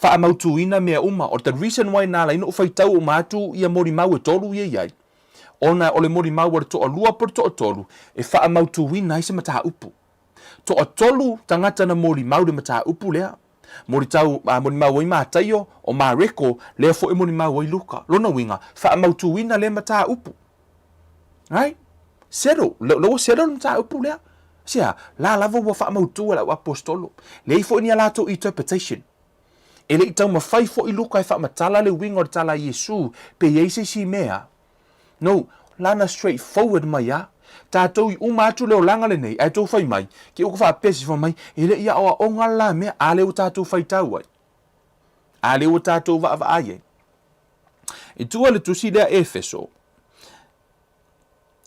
whaamautuina mea uma. O the reason why nā la ino whaitau o mātu ia mori mau e tolu ia iai. Ona o le mori mau ar to o lua po le to o tolu, e whaamautuina i se mata upu. To o tolu tangata na mori mau le mata upu lea. Mori tau, mori mau i mātaio, o mā reko, lea fo e mori mau i luka. Lona winga, whaamautuina le mata upu. Right? Settle. Lo settle le mata upu lea. Sia, la lava wa whaamautua la apostolo. Le fo ni alato interpretation. E le tau mawhai fo i luka e whaamatala le winga o le tala Yesu, pe yeise si mea. No, lana straightforward mai ya. Tātou i umatu leo langa le nei, ai tau whai mai, ki uko wha pesi wha mai, e le ia oa o ngala mea, a leo tātou whai tau ai. A leo tātou wa ava aie. E tua le tusi lea Efeso.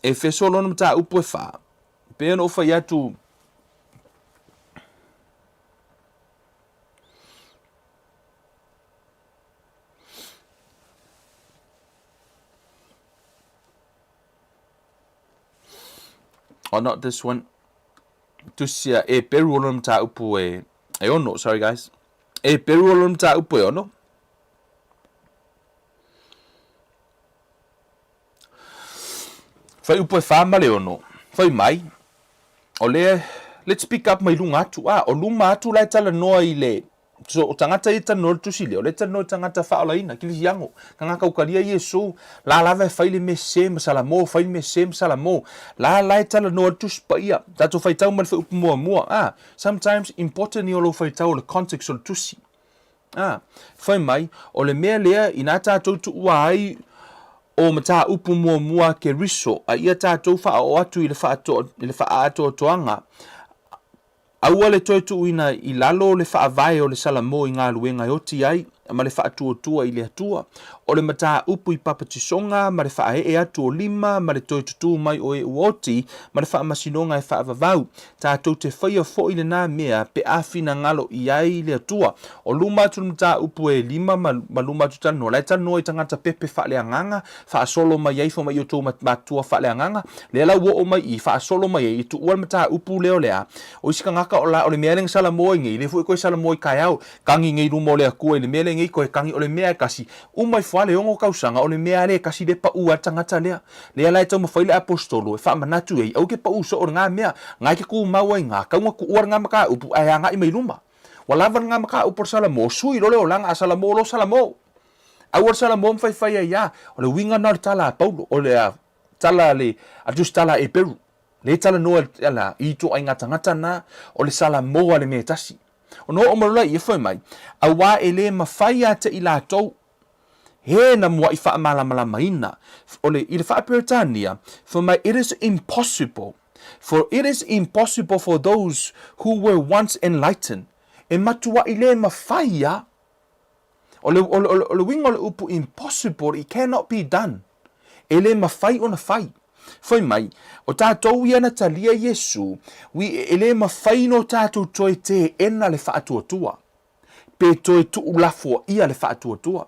Efeso lona mta upo e wha. Pea no whai atu. Oh, not this one. Tusia e peru olum ta upu e ono, sorry guys. E peru olum ta upu e ono. Fai upu e whama le ono. Fai mai. O le, let's pick up mai lunga atu. O lunga atu lai tala noa i le. So o tangata i tano tusi leo. Le tano tangata whaolaina. Kilisi yango. Kangaka ukaria Yesu. La lava e whaile me se masalamo. Whaile me se masalamo. La lai tala noa tusi pa ia. Tato whaitau man wha upu mua mua. Sometimes important ni o lo whaitau le context o le tusi. Whai mai. O le mea lea ina tātou tu ua ai o mata upu mua mua ke riso. A ia tātou wha o atu i le wha ato toanga. Aua le toi tu ina i lalo le whaavae o le salamo i ngā luenga o ti ai, ma le whaatua i le atua, o le mata upu i papatisonga, ma le whae atu o lima, ma le toi tutu mai o e uoti, ma le whaamasinonga e whaavavau, tātou te whaia fo i le nā mea, pe awhina ngalo i ai le atua, o luma atu mata upu e lima, ma luma atu tano, lai tano i tangata pepe whaale anganga, whaasolo mai ai fo mai o tō matua whaale anganga, le la wo o mai i whaasolo mai ai, tu ua mata upu leo lea, o isika ngaka o la, o le mealing sala moi ngi, le fu e koe sala moi kai au, kangi ngi rumo le akua, le mealing ngi koe kangi o le mea kasi, umai whaale ongo kausanga, o le mea le kasi le pa ua tangata lea, lea lai tau mawhaile apostolo, e wha manatu ei, au ke pa uso o ngā mea, ngai ke ku maua i ngā, kaunga ku uar ngā maka upu, ai anga i mai luma, walavan ngā maka upu sala mo, sui lo leo langa a sala mo lo sala mo, awar sala mo mwhai ia, o le winga nā tala paulo, o le tala le, ajus tala e peru, le tala noa ala i to ai ngata na o le sala moa le me tasi. O no o marula i whai mai, a wā e le mawhai a te i lātou, he na mua i wha malama ina, o le i le wha Peritania, for my it is impossible for those who were once enlightened, e matua i le mawhai a, o le winga o le upu impossible, it cannot be done, e le mawhai o na whai. Foi mai, o tātou ia na talia Yesu, ele mawhai no tātou toi te ena le whaatuatua, pe toi tu ulafo ia le whaatuatua.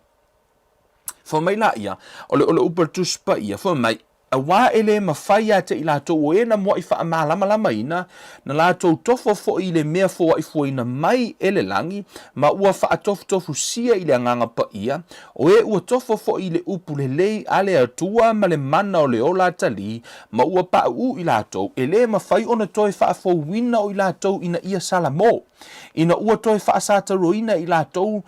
Foi mai la ia, o le upertu spa ia, foi mai, a wā ele mawhai a te i lātou o ena mua i whaamalama ina, na lātou tofo fo i le mea fo i fo ina mai ele langi, ma ua whaatofu sia i le anganga pa ia, o e ua tofo fo i le upu le lei ale atua ma le mana o le ola tali, ma ua pa u i lātou, ele mawhai ona toi whaafo wina o i lātou ina ia salamo, ina ua toi whaasataro ina i lātou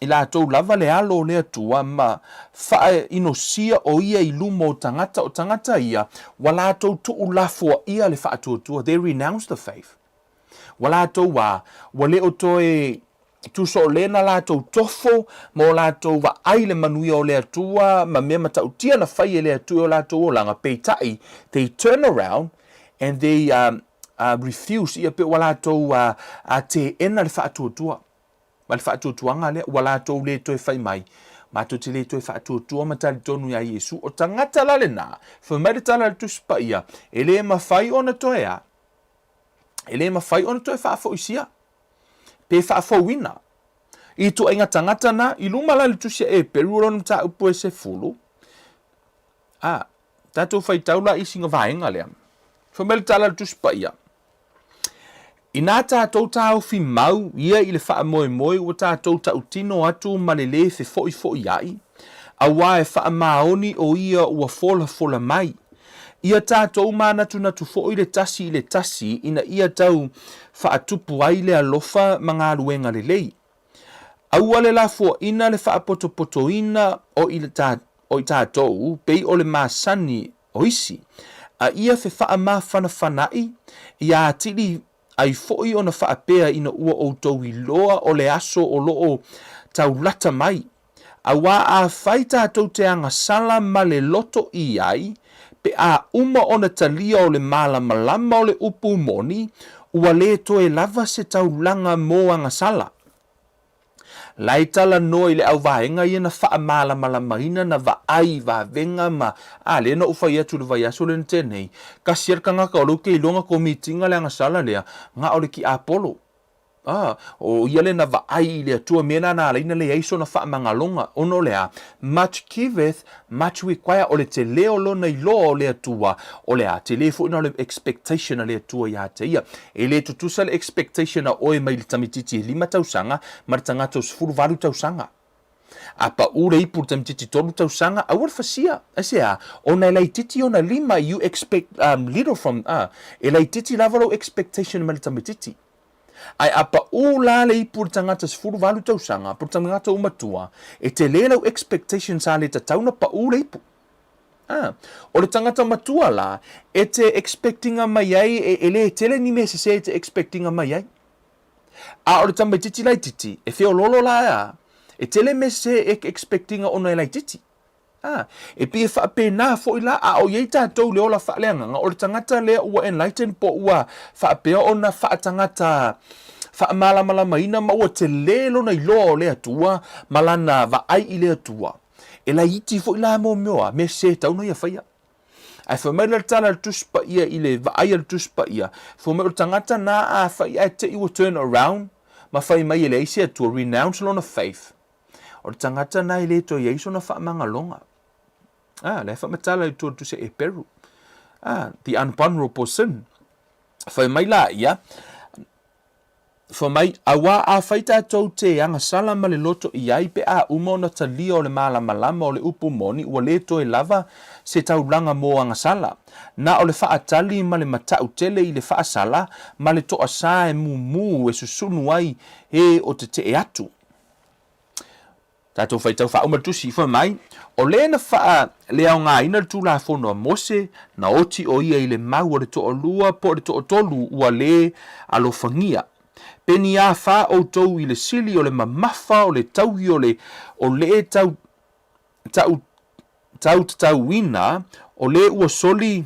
i lātou lava le alo le atua ma whae inosia o ia i lumo o tangata ia, wa lātou tu ulafua ia le whaatuatua, they renounce the faith. Wa lātou wa leo toe tu so lena lātou tofo, ma o lātou wa aile manuia o le atua, ma mea matautia na whaie le atua o lātou o langa peitai, they turn around and they refuse ia pe wa lātou te ena le whaatuatua. Ma le whaatuatuanga lea, wa lātou le toi whai mai. Mātou te le toi whaatuatua ma tali tonu ia Yesu. O tangata la le nā, whamere tala le tuspa ia, e le mawhai ona toi a. E le mawhai ona toi whaafo isia. Pe whaafo wina. I to inga tangata na, i lumala le tusia e peru ronum ta upu e se fulu. Tātou whai taula i singa vaenga lea. Whamere tala le tuspa ia. I nā tātou tāu fi mau, ia i le wha moe o tātou tau tino atu ma le le fe foi ai. A wā e wha maoni o ia ua fola mai. Ia tātou mānatu natu foi le tasi ina ia tau wha atupu ai le alofa ma ngā ruenga le lei. Aua le la fo ina le wha poto ina o i tātou, pei o le māsani o isi. A ia fe wha ma whanai, ia atili ai foi ona whaapea ina ua o tau i loa o le aso o loo tau lata mai. A wā a whai tātou te Agasala ma le loto i ai, pe a uma ona talia o le malama o le upu moni, ua le toe lava se tau langa mo Agasala. Lai tala no i le au vaenga ia na wha malama ina na vaai va venga ma le na ufa ia tu le vai aso le tenei ka sierka ngaka o luke i longa ko mitinga le Agasala lea nga o le ki Apollo o ia le na vaai le atua mena na alaina le aiso na wha mangalonga ono lea much giveth much require o le te leo lo na ilo o le atua o lea te lefo ina o le expectation a le atua ia te ia e le tutusa le expectation a oe mai le tamititi 5 tausanga ma le tangata o 10 tausanga a pa ure i pur tamititi 3 tausanga a ua fasia asea ona lai titi ona 5 you expect little from e lai titi lava lo expectation ma le tamititi ai apa ula le pur tangata 10 tausanga pur tangata umatua e te lelo expectations a le tauna pa ule ipu o le tangata matua la e te expecting a mai ai e le tele ni me se te expecting a mai ai a o le tamititi lai titi e feo lolo la e tele me se expecting a ona lai titi e pia wha pena fo ila a o yei tātou leo la wha leanga o le tangata lea ua enlighten po ua wha pea ona wha tangata whaamalama-lamaina ma ua te lelo na iloa o le atua malana vaai i le atua. E la iti fo i la mo mea me se tau na ia whaia. Ai whamai la tala le tuspa ia i le vaai le tuspa ia. Whamai o tangata na a whaia te iwa turn around ma whai mai le isi atua renounce lona faith. O tangata na i le to Yesu na faamagaloga. Le whamatala i tu se e peru. The unpardonable sin. Whai mai la ia. Whamai awa a whaita tau te Agasala ma le loto i ai pe a uma na talia o le malama o le upu moni ua le to e lava se taulanga mo Agasala. Na o le whaatali ma le matau tele i le whaasala ma le toa sa e mumu e susunu ai e o te e atu. Tātou whaitau whauma tusi whamai o le na wha lea o ngā ina le tūla whono a Mose na oti o ia i le mau o le toa lua po le toa tolu ua le alofangia. Peni a wha o tau i le sili o le mamafa o le tauhi o le tau wina o le ua soli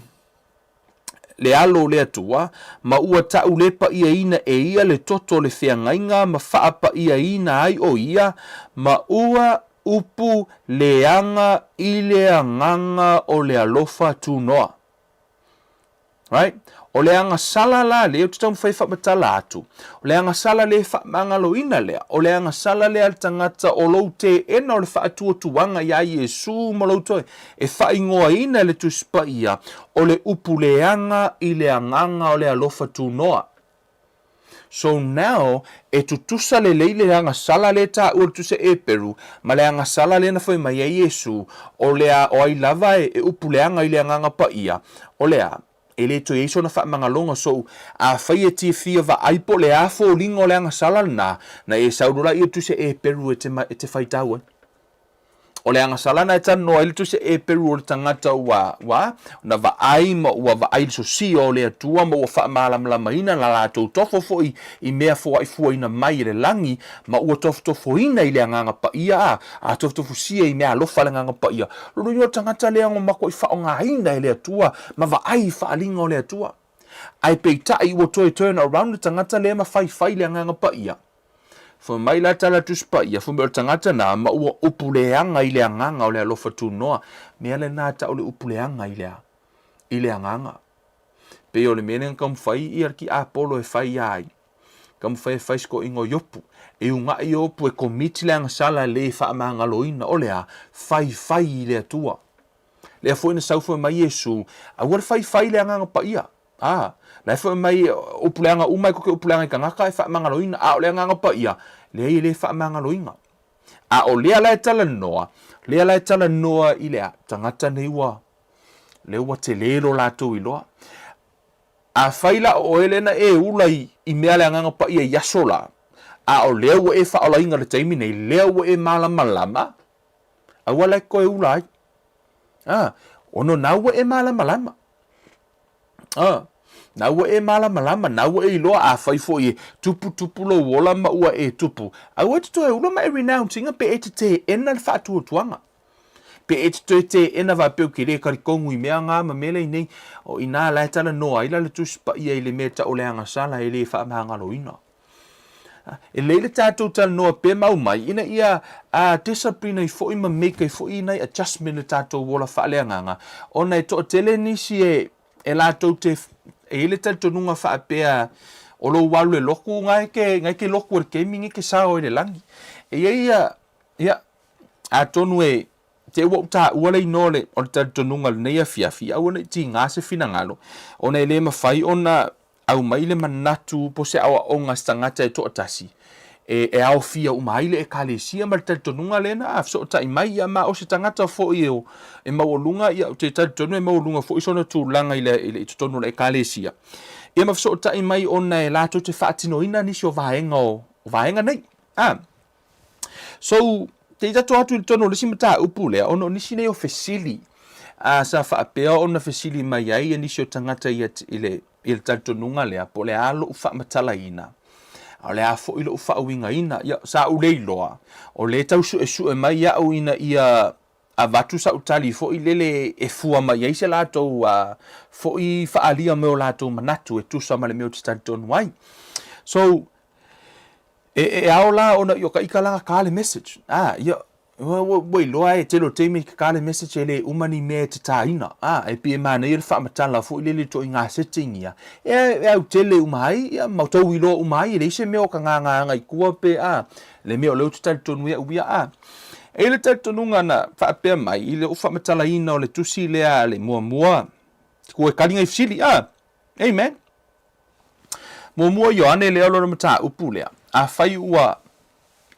le alo le atua ma ua tau le pa ia ina e ia le toto le whiangainga ma wha pa ia ina ai o ia ma ua upu le anga i le anganga o le alofa tu noa. Right? O le Agasala la le o tau mwhai whamatala atu. O le Agasala le whaamagaloina lea. O le Agasala le al tangata o lou te ena o le whaatua tuanga ia Yesu ma lou toi. E whaingoa ina le tuspa ia. O le upuleanga i le anganga o le alofa tu noa. So now, e tutusa le leile Agasala le ta ua tuse e peru. Ma le Agasala le na whai mai Yesu. O le a o ai lava e upuleanga i le anganga pa ia. O le a. E le to Yesu na faamagaloga so a whai e tifia va aipo le a fōlinga o le Agasala na e saurura i tuse e peru e te whaitau. O le Agasala na e tano e tuse e peru o le tangata wa na va ai ma ua va ai so si o le atua ma ua whaamalama-lamaina na la tau tofo fo i mea fo ai fua ina mai le langi ma ua tofo ina i le anganga pa ia a tofo sia i mea alofa le anganga pa ia. Lolo yo tangata le ango mako i whaonga ina i le atua ma va ai whaalinga o le atua. Ai peita i ua toi turn around le tangata le ma whai le anganga pa ia. Fo mai la tala tuspa ia fo me tangata na ma ua upuleanga i le anganga o le alofa tu noa mea le nā ta o le upuleanga i le anganga pe o le mene kam fai i arki apolo e fai ai kam fai sko ingo yopu e unga i opu e komiti le Agasala le whaamagaloina o le a fai i le atua le fo ina sau fo mai Yesu a ua fai le anganga pa ia la fo mai upuleanga umai ko ke upuleanga i kangaka e whaamagaloina a o le anganga pa ia le whaamagaloina a o lea lai tala noa i lea tangata nei le ua te lelo lātou i loa a whaila o elena e ulai i mea le anganga pa ia yasola a o lea ua e whaolainga le taimi nei lea ua e malama a ua lai koe ulai ono na ua e malama na ua e malama na ua e iloa a whai fo i tupu lo wola ma ua e tupu a ua te toi ula ma e renouncing pe e te ena le whaatua tuanga pe e te ena va peo ki re karikongu i mea ngā ma mele i nei o ina lai tala noa ila le tuspa ia i le meta o le Agasala i le whaamagaloina e leile tātou tala noa pe mau mai ina ia discipline i fo i ma make i fo i nei adjustment le tātou wola whaaleanganga ona e to tele nisi e lātou te e ele tal tonunga whaapea o lo walu e loku ngai ke loku e kemingi ke sao e le langi e ia a tonu e te wauta uale inole o le tal tonunga le neia fiafi au na ti ngase fina ngalo ona ele mawhai ona au maile manatu po se awa o ngastangata e to atasi e au fia umaile e kalesia ma le tal tonunga lena a so ta mai ia ma o se tangata fo i e maolunga ia te tal tonu e maolunga fo i sona tūlanga i le tonu le kalesia ia ma so ta mai ona e lato te whaatinoina nisi o vaenga nei so te tatu atu i tonu lisi mata upu lea ono nisi nei o fesili sa whaapea ona fesili mai ai e nisi o tangata i le tal tonunga lea po le alo Faamatalaina o le a fo ilo whaawinga ina ia sa ulei loa o le tau su e mai au ina ia a vatu sa utali fo i lele e fua mai ai se latou fo i whaalia meo latou manatu e tusa ma le meo te talitonu ai so e ao la ona yo ka ikala ka le message yo we loa e telo temi ka le message ele umani me te taina e pi mana il fa matala fu ile to inga setting ya e tele umai ya mauto wilo umai le se me o ka nga ngai kua pe le me o lo tal tonu ya ubia ele tal tonu na fa pe mai ile o fa matala ina o le tusi le ale mua ko e kalinga ifsili amen mua yo ane le lo mata upule a fai ua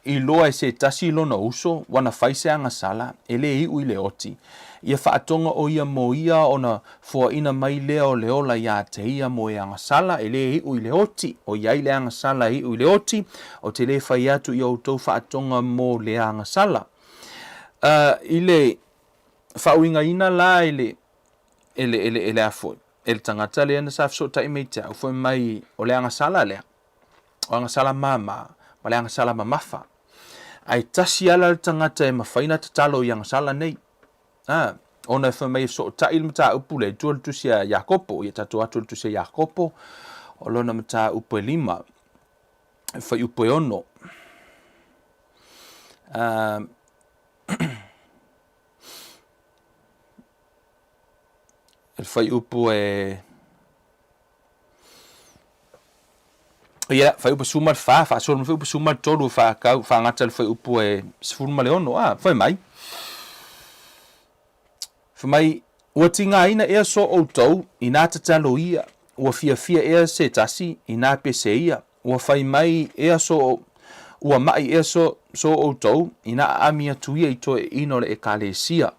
i loa e se tasi lona uso wana fai se agasala e lē iʻu i le oti ia faatoga o ia mo ia ona foaʻina mai lea o le ola iā te ia mo e agasala e lē iʻu i le oti o iai le agasala iʻu i le oti o te lē fai atu i outou faatoga mo le agasala i le faauigaina la ele a foi e le tagata lea na sa fesootaʻi mai te au foi mai o le agasala lea o agasala māmā ma le agasala mamafa ai tasi ala le tagata e mafaina tatalo i agasala nei ona e mai fesootaʻi le mataupu le itua le tusi a iakopo ia tatou atu le tusi a iakopo o lona mataupu e 5 e fai upu e 6 e fai upu e ia fai upu suma fa solo fai upu suma tolu fa ngata le fai upu e sfuma le ono fai mai ua tinga ina ea so outou ina tatalo ia ua fia ea se tasi ina pese ia ua fai mai ea so ua mai ea so outou ina amia tuia i toe ino le ekalesia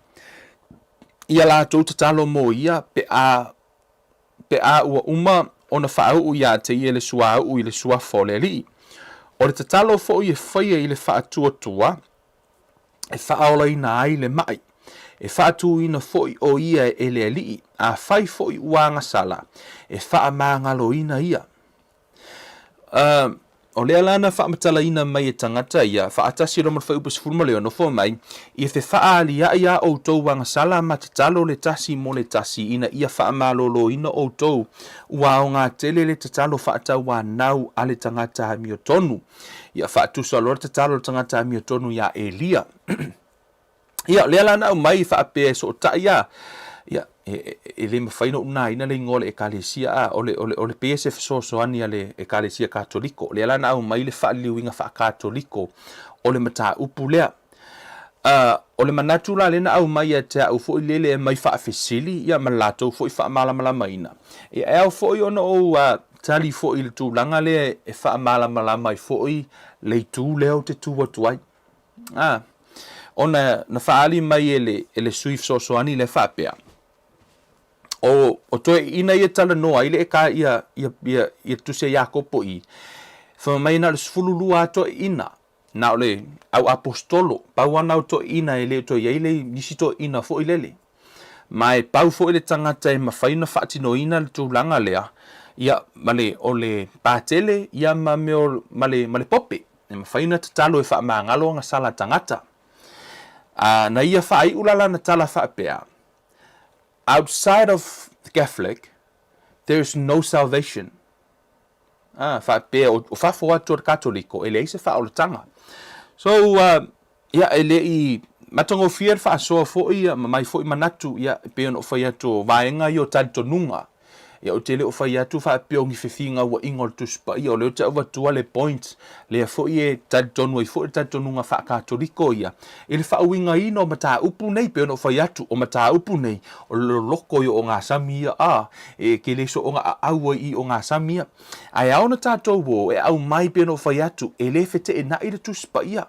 ia la tou tatalo mo ia pe a ua uma ona faau ia te ia le suau i le suafo le li o le tatalo fo ia faia i le faatuatua e faaolaina ai le mai e faatuina foʻi o ia e le alii a fai foʻi ua agasala e faamagaloina ia o lea lana faamatalaina mai e tagata ia faatasi loma le fai upu 10 fo mai ia fe faaaliaʻi a outou agasala ma tatalo le tasi mo le tasi ina ia faamalōlōina outou ua aoga tele le tatalo faatauanau a le tagata amiotonu ia faatusa lo le tatalo le tagata amiotonu iā elia ia lea lana au mai faapea e sootaʻi ia e le mafaina unaina le igoa le ekalesia o le pea se fesoasoani a le ekalesia katoliko lea lana au mai le faaliuiga faakatoliko o le mataupu lea o le manatu la lena au mai e te au foʻi lele e mai faafesili ia ma latou foʻi faamalamalamaina ia e au foʻi ona ou tali foʻi le tulaga lea e faamalamalama ai foʻi le itu lea o te tuatu ai ona na faali mai e le sui fesoasoani le faapea o toe ina ia talanoa ai le eka ia tuse iakopo i famai na le 12 toe ina na ole au apostolo pau ana o toe ina e le toe iai le nisi toe ina foʻi lele ma e pau foʻi le tagata e mafaina faatinoina le tulaga lea ia ma le o le patele ia ma le pope e mafaina tatalo e faamagalo agasala tagata na ia faaiʻu la lana tala faapea outside of the Catholic, there is no salvation. Faapea o fafo atu o le katoliko, e leai se faaolataga. So, ia e leʻi matagofia le faasoa foʻi ma mai foʻi manatu ia pe ona o fai atu o vaega i o talitonuga ia o te lē o fai atu faapiogi fefiga uaʻiga o le tusipaia o le o te auatua le point lea foʻi e talitonu ai foʻi le talitonuga faakatoliko ia i le faauigaina o mataupu nei pe ona o fai atu o mataupu nei o le loloko i o gasami ia e ke le so o aau ai i o gasami ia ae aona tatou o e au mai pe ona o fai atu e lē feteʻenaʻi le tusipaia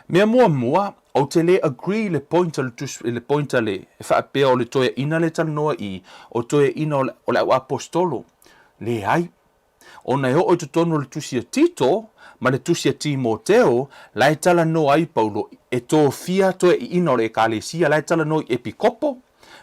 mea muamua o te le agree le point le e faapea o le toe ina le talanoa i o toe ina o le au apostolo leai ona e oo i totonu le tusi a Tito ma le tusi a Timoteo la e talanoa ai Paulo e tofia toe ina o le ekalesia la e talanoa i epikopo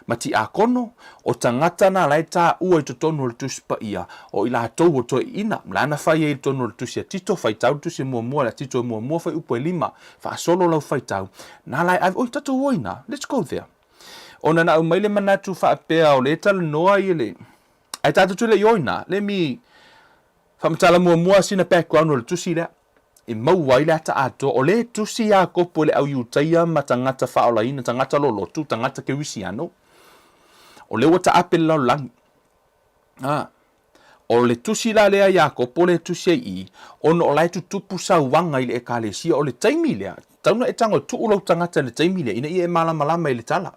ma ti akono o tangata na la e tāua i totonu le tusi paia o i latou o toe ina lana fai e tonu le tusi a Tito fai tau tusi muamua la Tito muamua fai upo e 5 fa solo lau fai tau na la e oi tatou oina let's go there ona na umaile manatu faapea o le talanoa i le ai tatou le oina le mi faamatala muamua sina background o le tusi lea i mau ai le ata ato o le tusi a kopo le au iutaia ma tangata whaolaina, tangata lolotu, tangata kewisiano. O le wata apel lau langi. O le tusi la lea ia kopo le tusi i, ono o lai tutupu sauwanga i le ekalesia o le taimi lea. Tauna e tango tu ulau tangata le taimi lea, ina i e malama i le tala.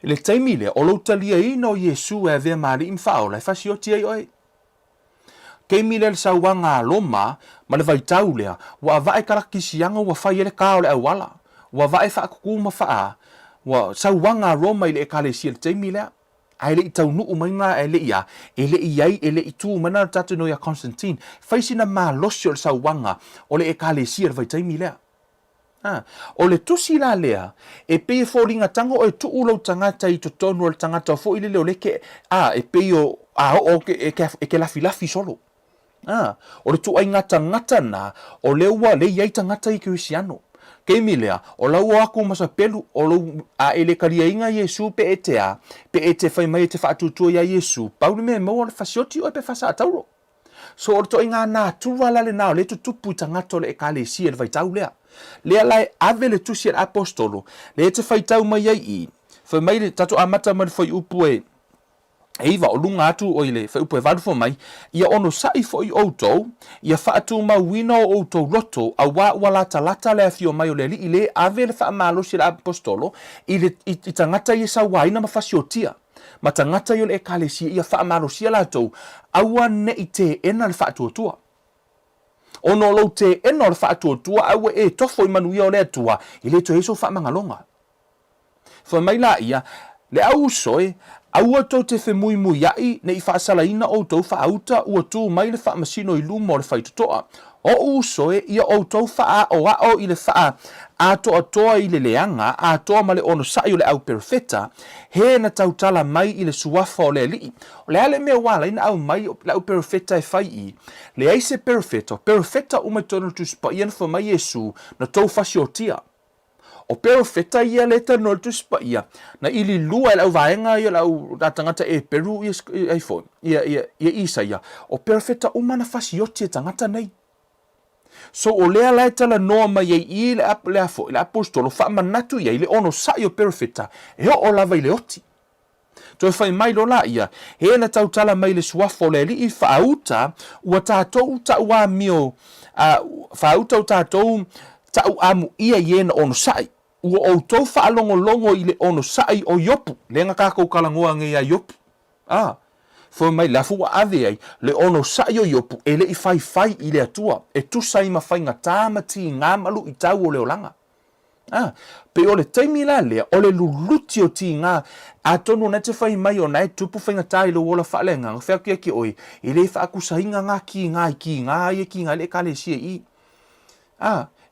Le taimi lea, o lau talia ino Yesu e vea maari imfao, lai fasi o tia i oi. Keimi le sauwanga loma, ma le vaitau lea, wa vae karakisianga wa fai ele kao le awala, wa vae faa kukuma faa, wa sauwanga roma i le ekalesia le taimi lea. Ai le tau nuu mai ngā e le ia, e le iai, e le itu mana tatu no ia Constantine, faisina mā losi o le sauwanga, o le ekalesia le vaitaimi lea. O le tusi la lea, e pei fōringa tango o e tu ulau tangata i totonu o le tangata o fo i le leo leke, e pei o e ke lafi solo. O le tu ai ngata na, o le ua le iai tangata i Kirisiano. Keimi lea, o lau aku masa pelu, o lau a ele karia inga Yesu pe ete fai mai te whaatutua ia Yesu, pauli me mau le fasioti o e pe fasa atauro. So o to inga nā tuwa lale nao, le tutupu i tangato le ekalesia le vaitau lea. Lea lai ave le tusi al apostolo, le te vaitau mai ai i, fai mai le tatu amata mai fai upu Eiva o lunga atu o ile fa upo e valu fo mai ia ono sai fo i outou ia fa atu ma wina o outou loto a wa lata le afio mai o le li ile ave le fa malo si la apostolo i tangata i sa waina ma fasiotia ma tangata i le ekalesi ia fa malo si la tou awa ne ite ena le fa tua ono lo te ena le fa tua awa e tofo i manuia o le atua ile to eso fa mangalonga fo mai la ia le au soe Aua tau te whi mui ai, ne i whaasalaina o tau whaauta, ua tū mai le whaamasino i lumo le whaitutoa. O usoe, ia o tau whaa o ao i le whaa atoa toa i le leanga, atoa ma le ono sai o le au perfeta, he na tau tala mai i le suafa o le li. O le ale mea wala ina au mai o le au perfeta e whai i, le aise perfeta umaitono tu spa ian wha mai Yesu na tau fasiotia. O perfeta ia le tano tu spa ia na ili lua la vaenga ia la tangata e Peru ia iPhone ia Isaia o perfeta umana fasioti tangata nei so o lea la tala no mai i le apostolo fa manatu ia le ono sa o perfeta e o la vai le oti to fai mai lo la ia he na tau tala mai le suafo le li fa auta ua tatou ta wa mio fa auta tatou ta amu ia na ono sai ua o tau whaalongolongo i le ono sai o yopu. Lenga kākou kalangoa nge ia yopu. Fo mai lafu wa ave ai, le ono sai o yopu, e le i fai i le atua, e tu sai ma fai ngā tāmati ngā malu i tau o le olanga. Pe o le taimi la lea, o le luluti o ti ngā, a tonu na te fai mai o nai tupu fai ngā tai le wola whaalenga, ngā whea kia ki oi, i le whaakusahinga ngā ki ngā le kale sia i.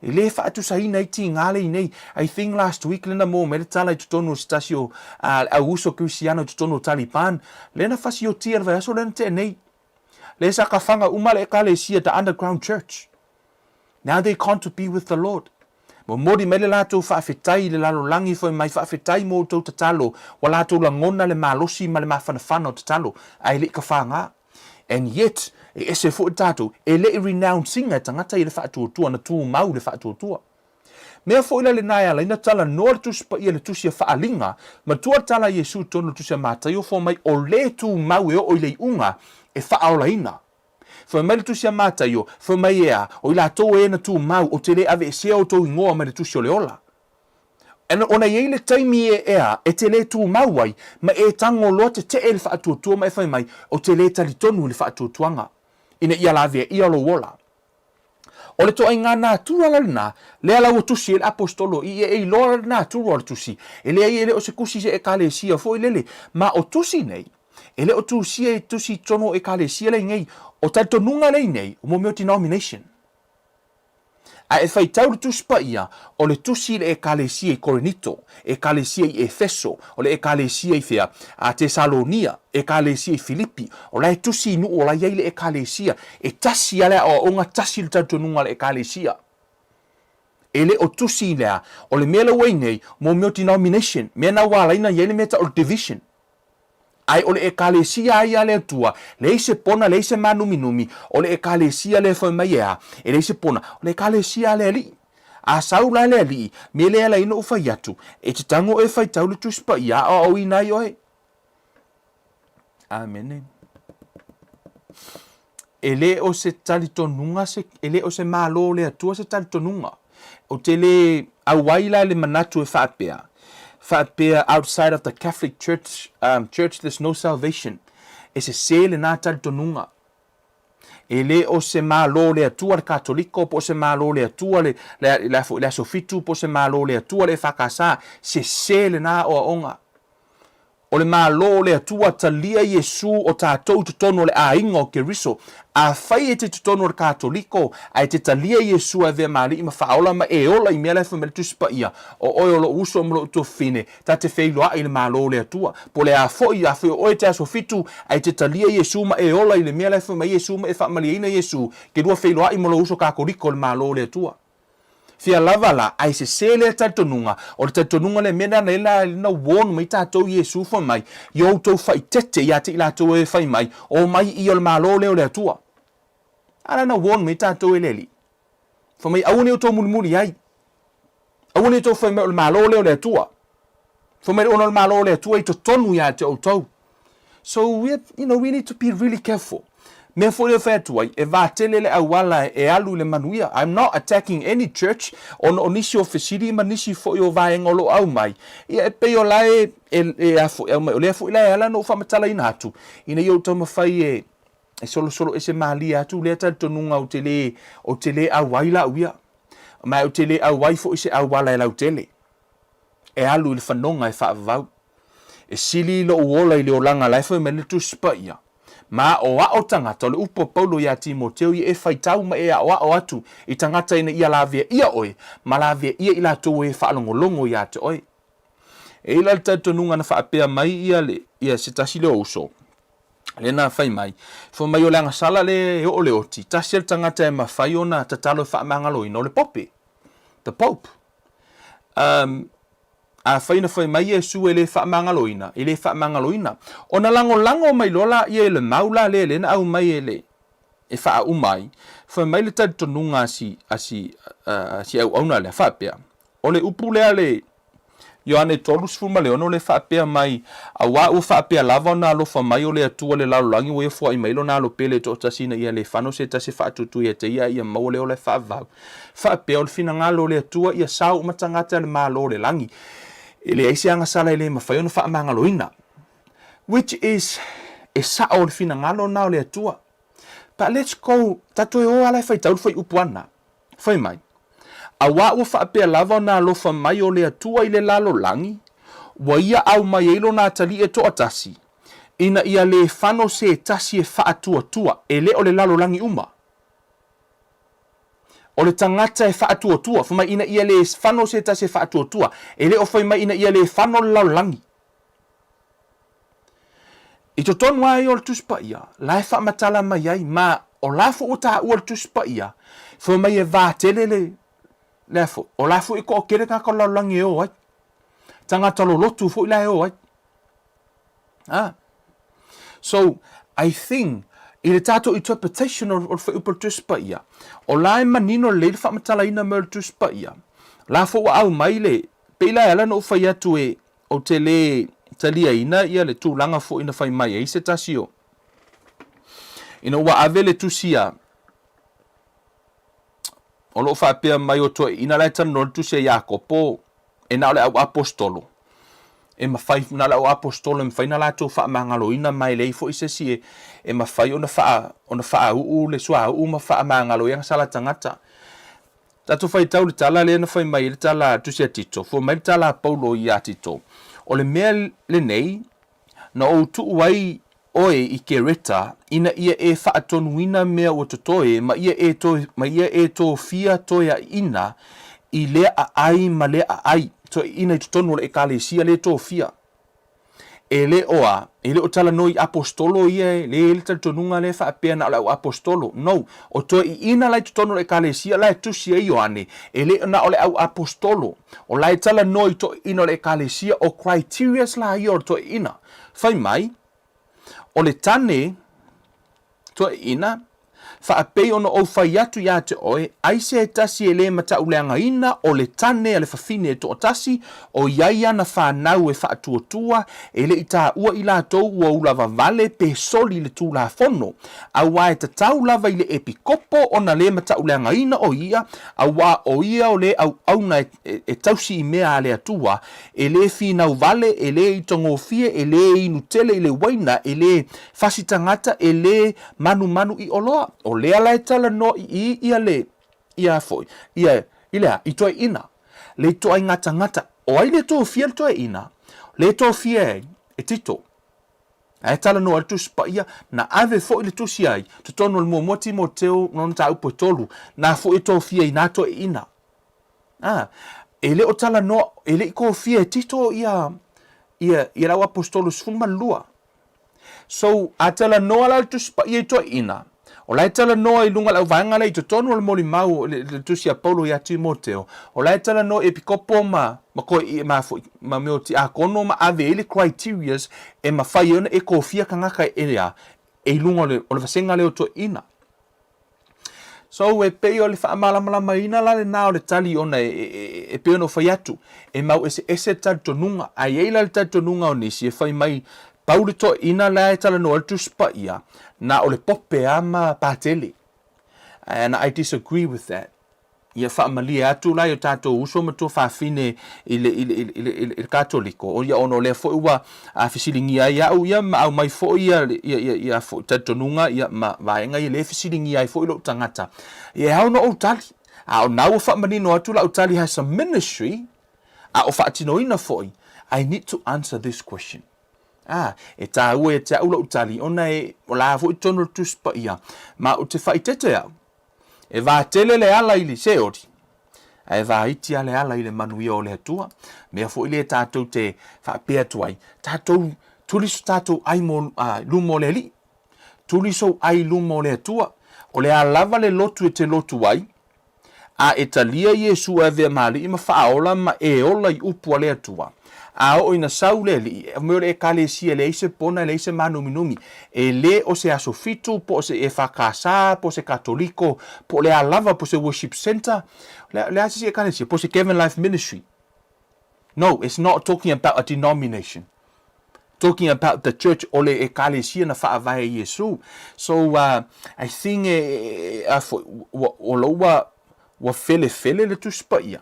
E le whaatu sahina i ti ngāle i nei. I think last week lena mō mele tala i tutono stasio Augusto Cristiano tutono Taliban. Lena fasi o tia rwa aso lena te nei. Le sa ka whanga umale e kale sia the underground church. Now they can't to be with the Lord. Mo mori mele lato whaafetai le lalo langi fo mai whaafetai mō tau tatalo. Wa lato la ngona le malosi ma le mawhanawhana o tatalo. Ai le ka whanga. And yet, e ese fo tato, e le renouncing e tangata i le whaatuotua na tū mau le whaatuotua. Mea fo ila le nai ala, ina tala noa le tusi pa ia le tusi a whaalinga, ma tua tala Yesu tono tusi a mātai o fo mai o le tū mau e o i le unga e whaaola ina. Fo mai le tusi a mātai o, fo mai ea, o ila tō e na tū mau o te le ave e sea o tō ingoa mai le tusi o le ola. Ana ona ye le taimi e te le tu mauai ma e tango lo te e le whaatuotua mai whai mai o te le talitonu le whaatuotuanga ina ia la vea ia lo wola. O le toa ngā nā tura lalina le ala o tusi le apostolo i e loa nā tura o tusi e le ai ele o se kusi se e kale sia fo i lele ma o tusi nei e le o tusi e tusi tono e kale sia le ngei o talitonunga le nei o mo meo denomination. A e fai tau le tusi pa ia, o le tusi le ekalesia i Korinito, ekalesia i Efeso, o le ekalesia i fea a Tesalonia, ekalesia i Filipi, o la e tusi inu o la iei le ekalesia, e tasi alea o onga tasi le tautonunga le ekalesia. E le o tusi lea, o le mea la weinei, mo meo denomination, mea na wala ina iei le mea ta o division. ai ole ekalesia ia le tua le se pona le se manumi ole ekalesia le fa mai ya e le se pona ole ekalesia le li a saula le li me le ala ino fa yatu e te tango e fa tau le tuspa ia o ina yo e amen ele o se tali tonunga se ele o se malo le tua se tali tonunga o te le awaila le manatu e faapea outside of the Catholic Church there's no salvation e se le na tali tonunga ele o se malo le atua le katoliko po se malo le atua le sofitu po se malo le atua le fakasa se le na o onga o le malo le atua talia Yesu o tātou tutono le ainga o Keriso a fai e te tutono le katoliko ai te talia Yesu a vea mali ima faola ma e ola i mea le whamele tuspa ia o oi o lo uso mlo uto fine ta te whailoa i le malo le atua po le a foi o e te aso fitu ai te talia Yesu ma e ola i le mea le whamele Yesu ma e whamaliina Yesu ke dua whailoa i mlo uso katoliko le malo le atua fia lava la ai se le tatonunga o le tatonunga le mena na won mai tatou Yesu fa mai yo to fai tete ya te la to e fai mai o mai i o malo le o le atua ala na won mai tatou e leli fa mai au ne to mulmuli ai au ne to fai mai o malo le o le atua fa mai o malo le atua i to tonu ya te o to so we need to be really careful. Me fo le fatua e va tele le awala e alu le manuia. I'm not attacking any church on onisi o fesiri manisi fo yo va engolo au mai. E pe yo lae e afo le fo la ala no Faamatalaina atu. Ina yo tama fai e solo ese mali atu le ta tonunga o tele awaila uia. Ma o tele awai fo ese awala la tele. E alu le fanonga e fa vau. E sili lo uola i le olanga lai fo me le tu spaia. Ma o o tangata le upo Paulo ya Timoteo i e faitau ma e o atu i tangata ina ia lavia ia oe ma lavia ia ila to e whaalongolongo ya te oe e ila le tatonunga na whaapea mai ia se tasi le ouso le na whai mai fo mai o le Agasala le o le oti tasi le tangata e mawhai o na tatalo whaamagaloina o le pope the Pope a faina fai mai Yesu ele faamagaloina ona lango mai lola ia le maula le na au mai ele e fa umai fa mai le tatonunga si au ona le faapea o le upule ale Ioane tolus fuma le ono le faapea mai a wa u faapea lava na lo fa mai o le atua le lalolangi o e fo ai mai lo na lo pele to tasina ia le fano se tasi faatutu ia te ia mau le o le faavau faapea o le finagalo le atua ia sau matangata le malo le langi ele ai se Agasala ele mawhai ona faamagaloina which is e sa o le finagalo na o le atua but let's go tato e o ala fai tau fai upuana fai mai a wa ua faapea lava na alofa mai o le atua i le lalolangi ua ia au mai eilo na tali e toa tasi ina ia le fano se tasi e faatuatua e le o le lalolangi uma o le tangata e faatuatua fa mai ina ia le fano se tasi e faatuatua e le o fai mai ina ia le fano le lalolangi i to tonu ai o le tuspa ia la e faamatala mai ai ma o lafo o ta ua le tuspa ia fa mai e vātele le lefo o lafo i ko kere ka ko lalolangi e o ai tangata lo lotu fo ila e o ai so I think i le tato interpretation o fa upal tuspa ia o la e manino le Faamatalaina me le tuspa ia lafo wa au mai le pe ila ala no fa ia tu e o te le talia ina ia le tūlanga fo ina fai mai e se tasio ina wa ave le tusia o lo faapea mai o toi ina lai tano le tusia Iakopo e na le au apostolo e mawhai na le au apostolo e mawhai na la tō faamagaloina mai lei fo ise si e mawhai ona faa uu le sua uu ma faamagalo i Agasala tangata tato fai tau le tala le na fai mai le tala tusia Tito fo mai le tala Paulo i a Tito o le mea le nei na o tuu ai oe i kereta ina ia e faatonuina mea o totoe ma ia e to fia toia ina i le a ai ma le a ai to ina i tonu le ekalesia le to fia ele o tala noi apostolo ia le tonunga le faapea na o apostolo no o to ina le tonu le ekalesia le tusia Ioane ele na o le au apostolo o le tala noi to ina le ekalesia o criteria la io to ina fai mai o le tane to ina whaapei ono o whai atu ia te oe, aise e tasi e le mata uleanga ina o le tane a le whawhine e to tasi, o iaia na whanau e whaatuatua, e le ita ua i lātou ua ulawa vale pe soli le tū la whono, a wā e tatau lava i le epikopo o na le mata uleanga ina o ia, a wā o ia o le au na e tausi i mea a le atua, e le whinau vale, e le i tongo fie, e le inu tele i le waina, e le fasitangata, e le manu i oloa, o lea lai tala no i ia le ia foi ia ilea i toi ina le toi ngata o ai le to fia toi ina le to fia e tito ai tala no altu spa ia na ave foi le tusi ai to tono mo moti moteo non ta upo tolu na foi to fia ina to ina ele o tala no ele ko fia tito ia la apostolus fuma lua so atala no altu spa ia to ina o lai tala noa i lunga lau vaenga lei to tonu al moli mau le tusi a Paulo i a Timoteo. O lai tala noa e pikopo ma koe ma meo ti a kono ma ave ele criterias e ma whai ona e kofia kangaka e lea e lunga o le vasenga leo to ina. So e pei o le whaamalamalama ina la le nao le tali ona e pei ono whai atu. E mau ese tali tonunga. Ai eila le tali tonunga o nisi e whai mai Pauli to ina la e tala no altu spa ia na o le pope ama patele. And I disagree with that. Ia whaamalia atu lai o tātou uso matua whawhine i le katoliko. O ia ono lea fo ua a whisilingi ai au ia ma au mai fo ia fo tatonunga ia ma vaenga i le whisilingi ai fo ilo tangata. Ia hao no o tali. A o nau o whaamanino atu la o tali has a ministry a o whaatino ina foi. I need to answer this question. E tā ua e te aula utali, ona e o la fo i tono tuspa ia, ma o te whaitete au. E vā tele le ala ili se ori, e vā iti ale ala ili manuia o le atua, mea fo ili e tātou te whapea tuai, tātou tuliso tātou ai lumo le li, tuliso ai lumo le atua, o le alava le lotu e te lotu ai, a e talia Iesu e vea mali ima whaola ma e ola i upu le atua. A o ina sau le li, meo le e kale si e le ise pona, le ise manumi, e le o se asofitu, po se e whakasa, po se katoliko, po le alava, po se worship center, le ase si e kale si, po se Kevin Life Ministry. No, it's not talking about a denomination. Talking about the church o le e kale si na whaavai Yesu. So, I think o loa wa fele le tuspa ia.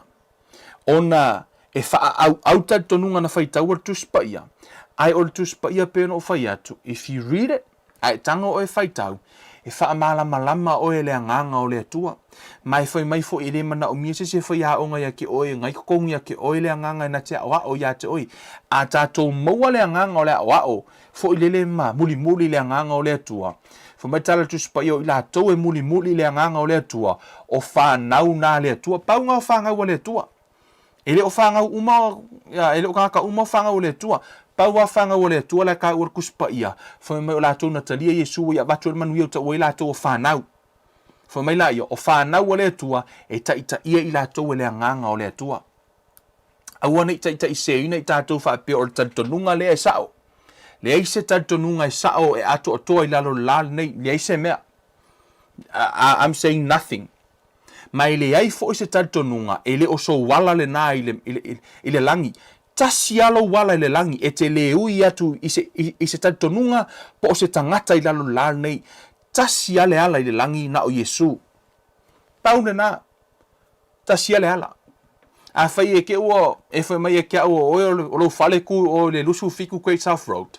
Ona e au tonunga na whaitau al tuspa ia. Ai o le tuspa ia pēno o whai atu. If you read it, ai tanga o e whaitau, e wha malama o e le anganga o le atua. Mai whai mai fo e le mana o mia se whai a onga ia ke oe, ngai kokongi ia ke oe le anganga na te awa o ia te oe. A tātou maua le anganga o le awa o, fo i lele ma muli le anganga o le atua. Fo mai tala tuspa ia o ila tau e muli le anganga o le atua, o whanau na le atua, paunga o whangau o le atua. Ele o whangau uma, ele o kaka uma whangau o le atua. Pau wa whangau o le atua la ka ur kuspa ia. Fo mai o lātou na talia Yesu ia watu manuia o ta o i lātou o whanau. Fo mai la ia o whanau o le atua e taita ia i lātou e le anganga o le atua. Awana i taita i seina i tātou whaapea o le tantonunga le e sao. Le eise tantonunga e sao e ato o toa i lalo lal nei, le eise mea. I'm saying nothing. Mai le ai fo se tantonunga e le o so wala le na i le langi. Tasi alo wala i le langi e te le ui atu i se tantonunga po o se tangata i lalo lal nei. Tasi ale ala i le langi na o Yesu. Paune na. Tasi ale ala. A whai e ke ua, e whai mai e ke ua oe o lo whale ku o le lusu fiku Great South Road.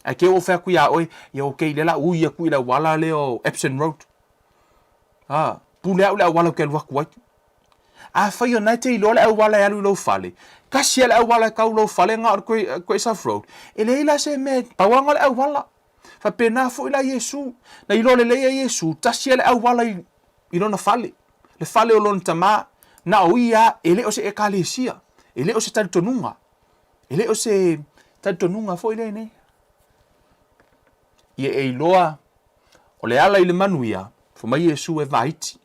A ke ua whea kui a oe, ia o kei lela ui a kui la wala le o Epsom Road. Pule au le au wala o ke aluaku waitu. A whai o nai te ilo le au wala e alu lo whale. Kasi le au wala e kau lo whale ngā o Great South Road. E le ila se me, pawanga le au wala. Fa pena fo ila Yesu. Na ilo le leia Yesu, tasi le au wala i lona whale. Le whale o lona tamaa. Na o ia, ele o se ekalesia, ele o se talitonunga, ele o se talitonunga fo ile ne. Ia e iloa, o le ala i le manuia, fo mai Yesu e vaiti,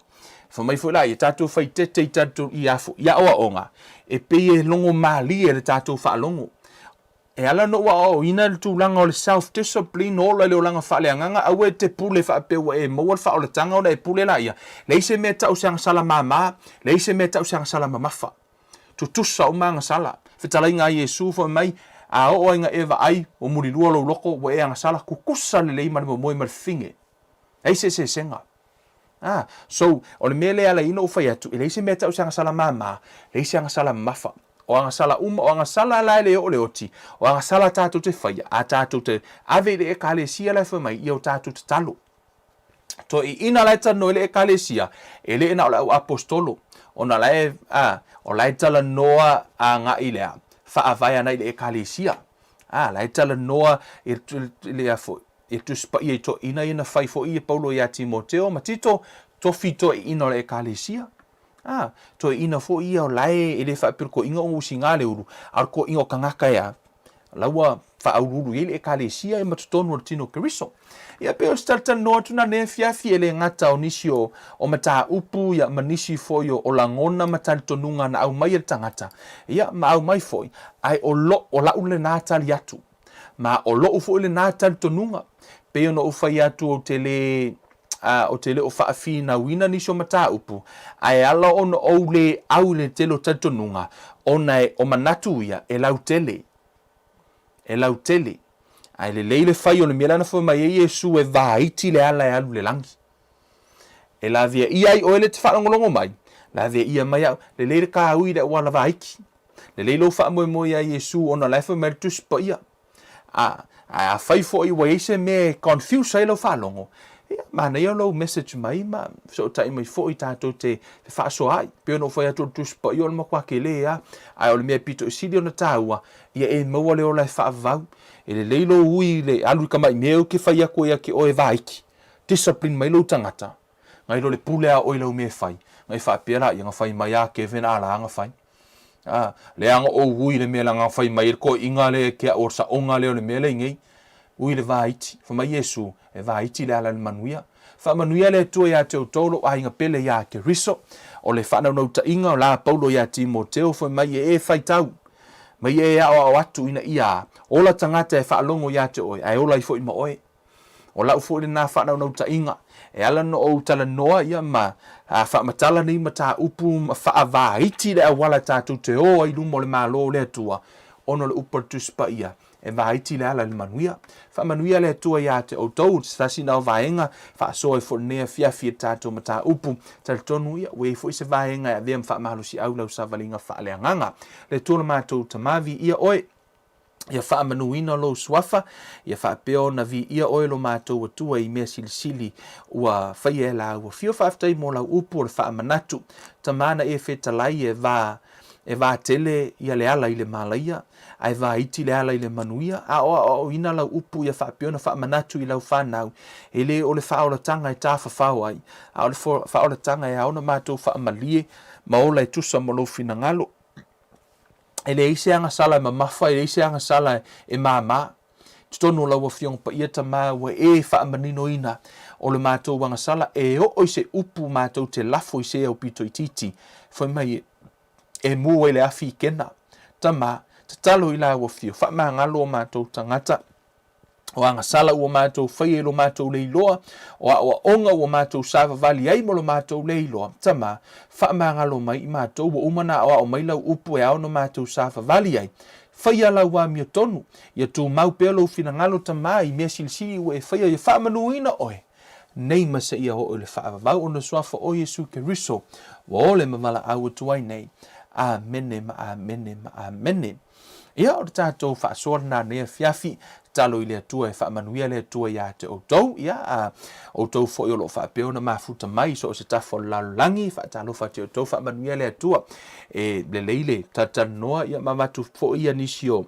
fo mai fo la, ia tātou whai tete i tātou i afo, ia oa onga, e pe e longo mali e le tātou wha longo. e ala no wa o ina le tūlanga o le self-discipline o le o langa whaaleanganga au e te pule whaapewa e maua le whaoletanga o le e pule la ia. Le ise mea tau seanga sala mama, le ise mea tau seanga sala mamafa. Tutusa o maanga sala. Whitalai ngā Yesu fo mai, a o inga eva ai, o muri lua lo loko, wa e anga sala kukusa le leima le moe ma le finge. Eise se senga. So, o le mele ala ino ufai atu, le ise mea tau seanga sala mama, le ise anga sala mamafa. O anga sala o anga sala la le o le oti, o anga sala tātou te whaia, a tātou te ave le e kālesia lai whamai, i o tātou te talo. To i ina lai tano ele e kālesia, ele e na o apostolo, o na lai, o lai tala noa a ngā ilea, whaavaya nei le e kālesia. Lai tala noa le a fo, e tu spa i to ina whai fo i e Paulo i a Timoteo, ma tito tofi to i ina le e kālesia. To ina fo ia o lai e le whaapir ko inga o usi ngā le uru, ar ko inga o kangaka ea, laua whaaururu ele e kālesia e matutonu o tino keriso. Ia pe o stalta noa tuna ne fiafi ele ngata o nisi o mata upu ia manisi foi o langona mata tonunga na au mai tangata. Ia ma au mai foi, ai o la ule nā tali atu, ma o lo ufo ele nā tali tonunga, pe o no ufai atu o tele o whaafi na wina nisi o mata upu, ai ala ono au le telo tali tonunga, o manatu ia e lau tele. Ai le leile fai o le mea lana fo mai e Yesu e vaiti le ala e alu le langi. E la via ia i o ele te whaangolongo mai. La via ia mai au. Le leile ka ui le wala vaiki. Le leile o wha moe moe a Yesu o na laifa mai tu spa ia. A fai fo i wa eise me confuse ai lo whalongo. Ma nei o lo message mai ma so tai mai fo i tātou te whaaso ai. Peo no fai ato tu spa i o le makwa ke le a. Ai o le mea pito i sidi o na tāua. Ia e maua le o lai whaavau. E le leilo ui le alu ka mai meo ke whai ako ia ke oe vaiki. Discipline mai lo tangata. Ngai lo le pule a oi lau me whai. Ngai whaapera i nga whai mai a ke vena ala anga whai. Le anga o ui le mea langa whai mai ko inga le ke a orsa onga leo le mea le ingei. Ui le vaiti. Whamai Yesu e vaiti le ala le manuia. Whamanuia le tua ia te utolo a inga pele ia ke riso. O le whanau nau ta inga o la Paulo ia Timoteo whamai e whai tau. Mai e au atu ina ia. Ola tangata e whaalongo ia te oi. Ai ola i fo ima oi. O lau fo le nā whanau nau ta inga. E ala no o tala noa ia ma. Faamatala ni ma tā upu ma whaavaiti le awala tātou te o ai lumo le malo le atua. Ono le upa tuspa ia. E vaiti le ala le manuia. Whamanuia le atua ia te o tau. Stasi nao vaenga. Whaasoa i fo nea fiafia tātou ma tā upu. Tal tonu ia. Wei fo isa vaenga. E veam whaamahalo si au lau sa valinga whaaleanganga. Le tōna mātou tamavi ia oe. Ia whaamanuina lo suafa. Ia whaapeo na vi ia oe lo mātou atua i mea silisili. Ua whaia e la ua fio whaaftai mo lau upu o le whaamanatu. Tamana e whetalai e vā tele ia le ala i le malaia. Ai vā iti le ala i le manuia. O ina lau upu ia whaapeo na whaamanatu i lau whanau. E le o le whaolatanga e tā whawhau ai. O le whaolatanga e aona mātou whaamalie. Maola e tusa mo lo finangalo. E le ise anga sala e mamafa, e le ise anga sala e mama. Tutono lau a fiong pa ia ta maa wa e whaamanino ina. O le mātou anga sala e o se upu mātou te lafo i se au pito i titi. Whai mai e mua i le afi kena. Ta maa, te talo i lau a fio. Wha ngalo o mātou tangata. O anga sala ua mātou whai e lo mātou leiloa. O onga ua mātou sāwa vali ai mo lo mātou leiloa. Tama, whaamangalo mai i mātou wa umana o mai lau upu e ao no mātou sāwa vali ai. Whai ala ua mia tonu. Ia tū mau pelo fina ngalo tama i mea silisili ua e whai a whaamanuina oe. Nei masa ia ho o le whaavavau o na suafa o Yesu ke riso. Wa ole mavala au tuai nei. Amene ma amene ma amene. Ia o tātou whaasora nā nea fiafi. Talo i le atua e whaamanuia le atua ia te outou. Ia outou fo i o lo whaapeo na mafuta mai. So o se tafo lalangi. Whaatalo wha te outou whaamanuia le atua. E le leile tatanoa. Ia mamatu fo ia nisio.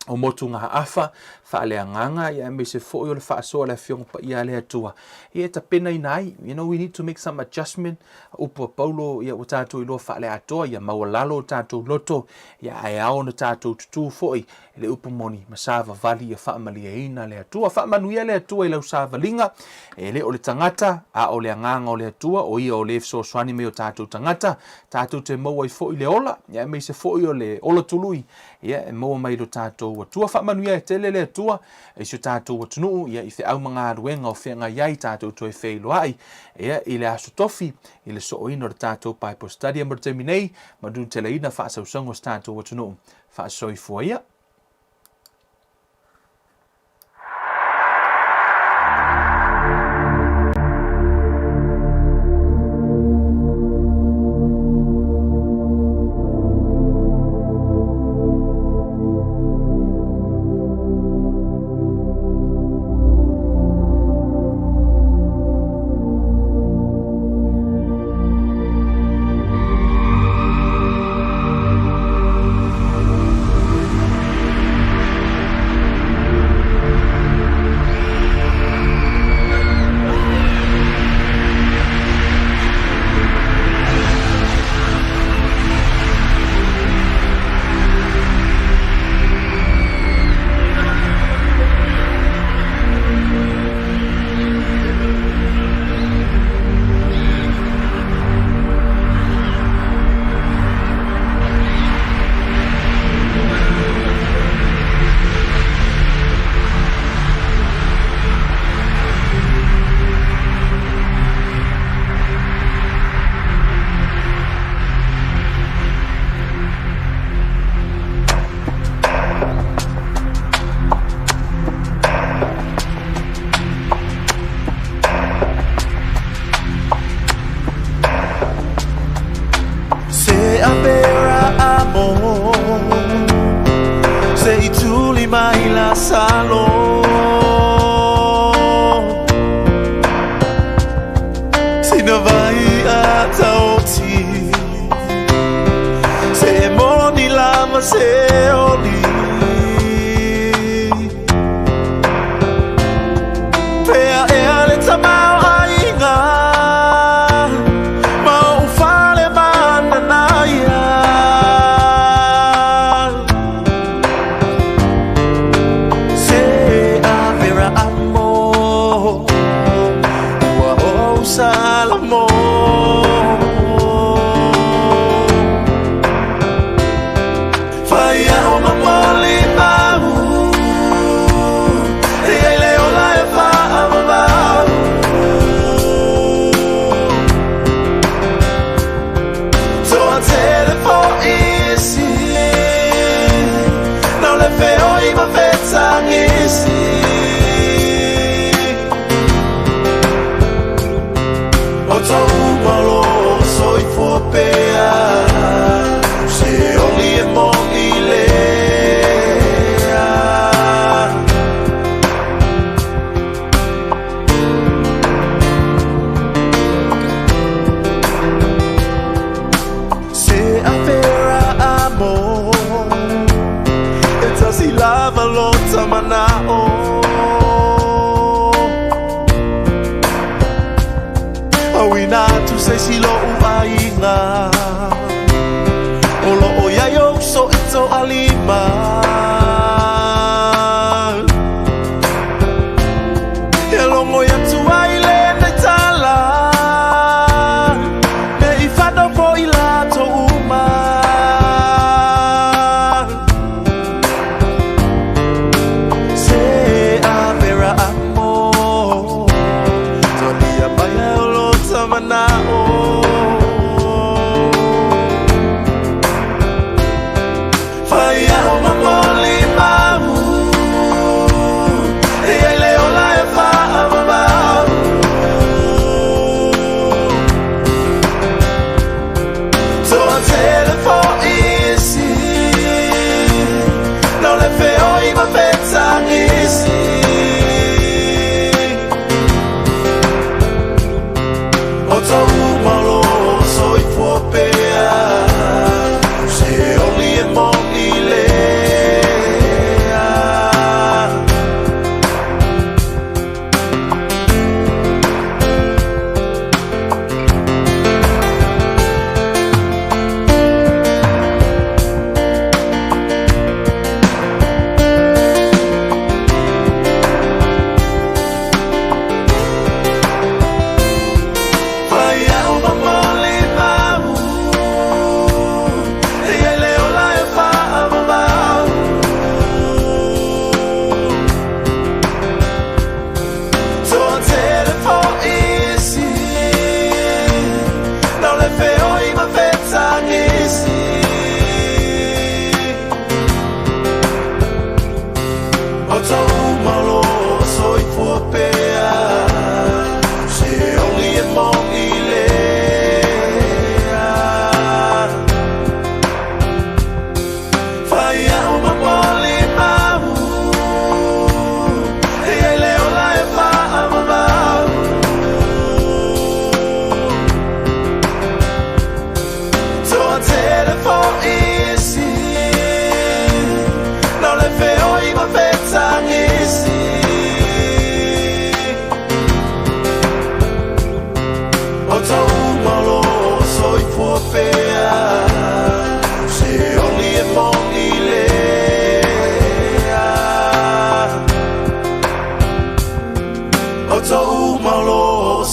O motu ngā awha, whaalea nganga, ia me se fo i o le whaasoa le whiong pa ia le atua. Ia ta pena i nai, we need to make some adjustment. Upa Paulo, ia o tātou i loa whaalea atoa, ia maua lalo tātou loto, ia ai ao na tātou tutu fo i, le upa moni, masava vali, ia whaamalia ina le atua, whaamanuia le atua i lau sāvalinga, e le o le tangata, a o le nganga o le atua, o ia o le fso swani me o tātou tangata, tātou te maua i fo i le ola, ia me se fo i o le ola tului, ia e maua mai lo tātou tātou atua whamanuia e tele le atua e so tātou atunu ia i te au mga ruenga o whenga iai tātou toi wheiloai ia i le aso tofi i le so ino tātou Bible Study amor te minei madun te leina whaasausango tātou atunu whaasoi fua ia.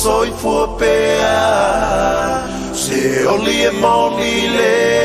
soi fua pea se oli e moni le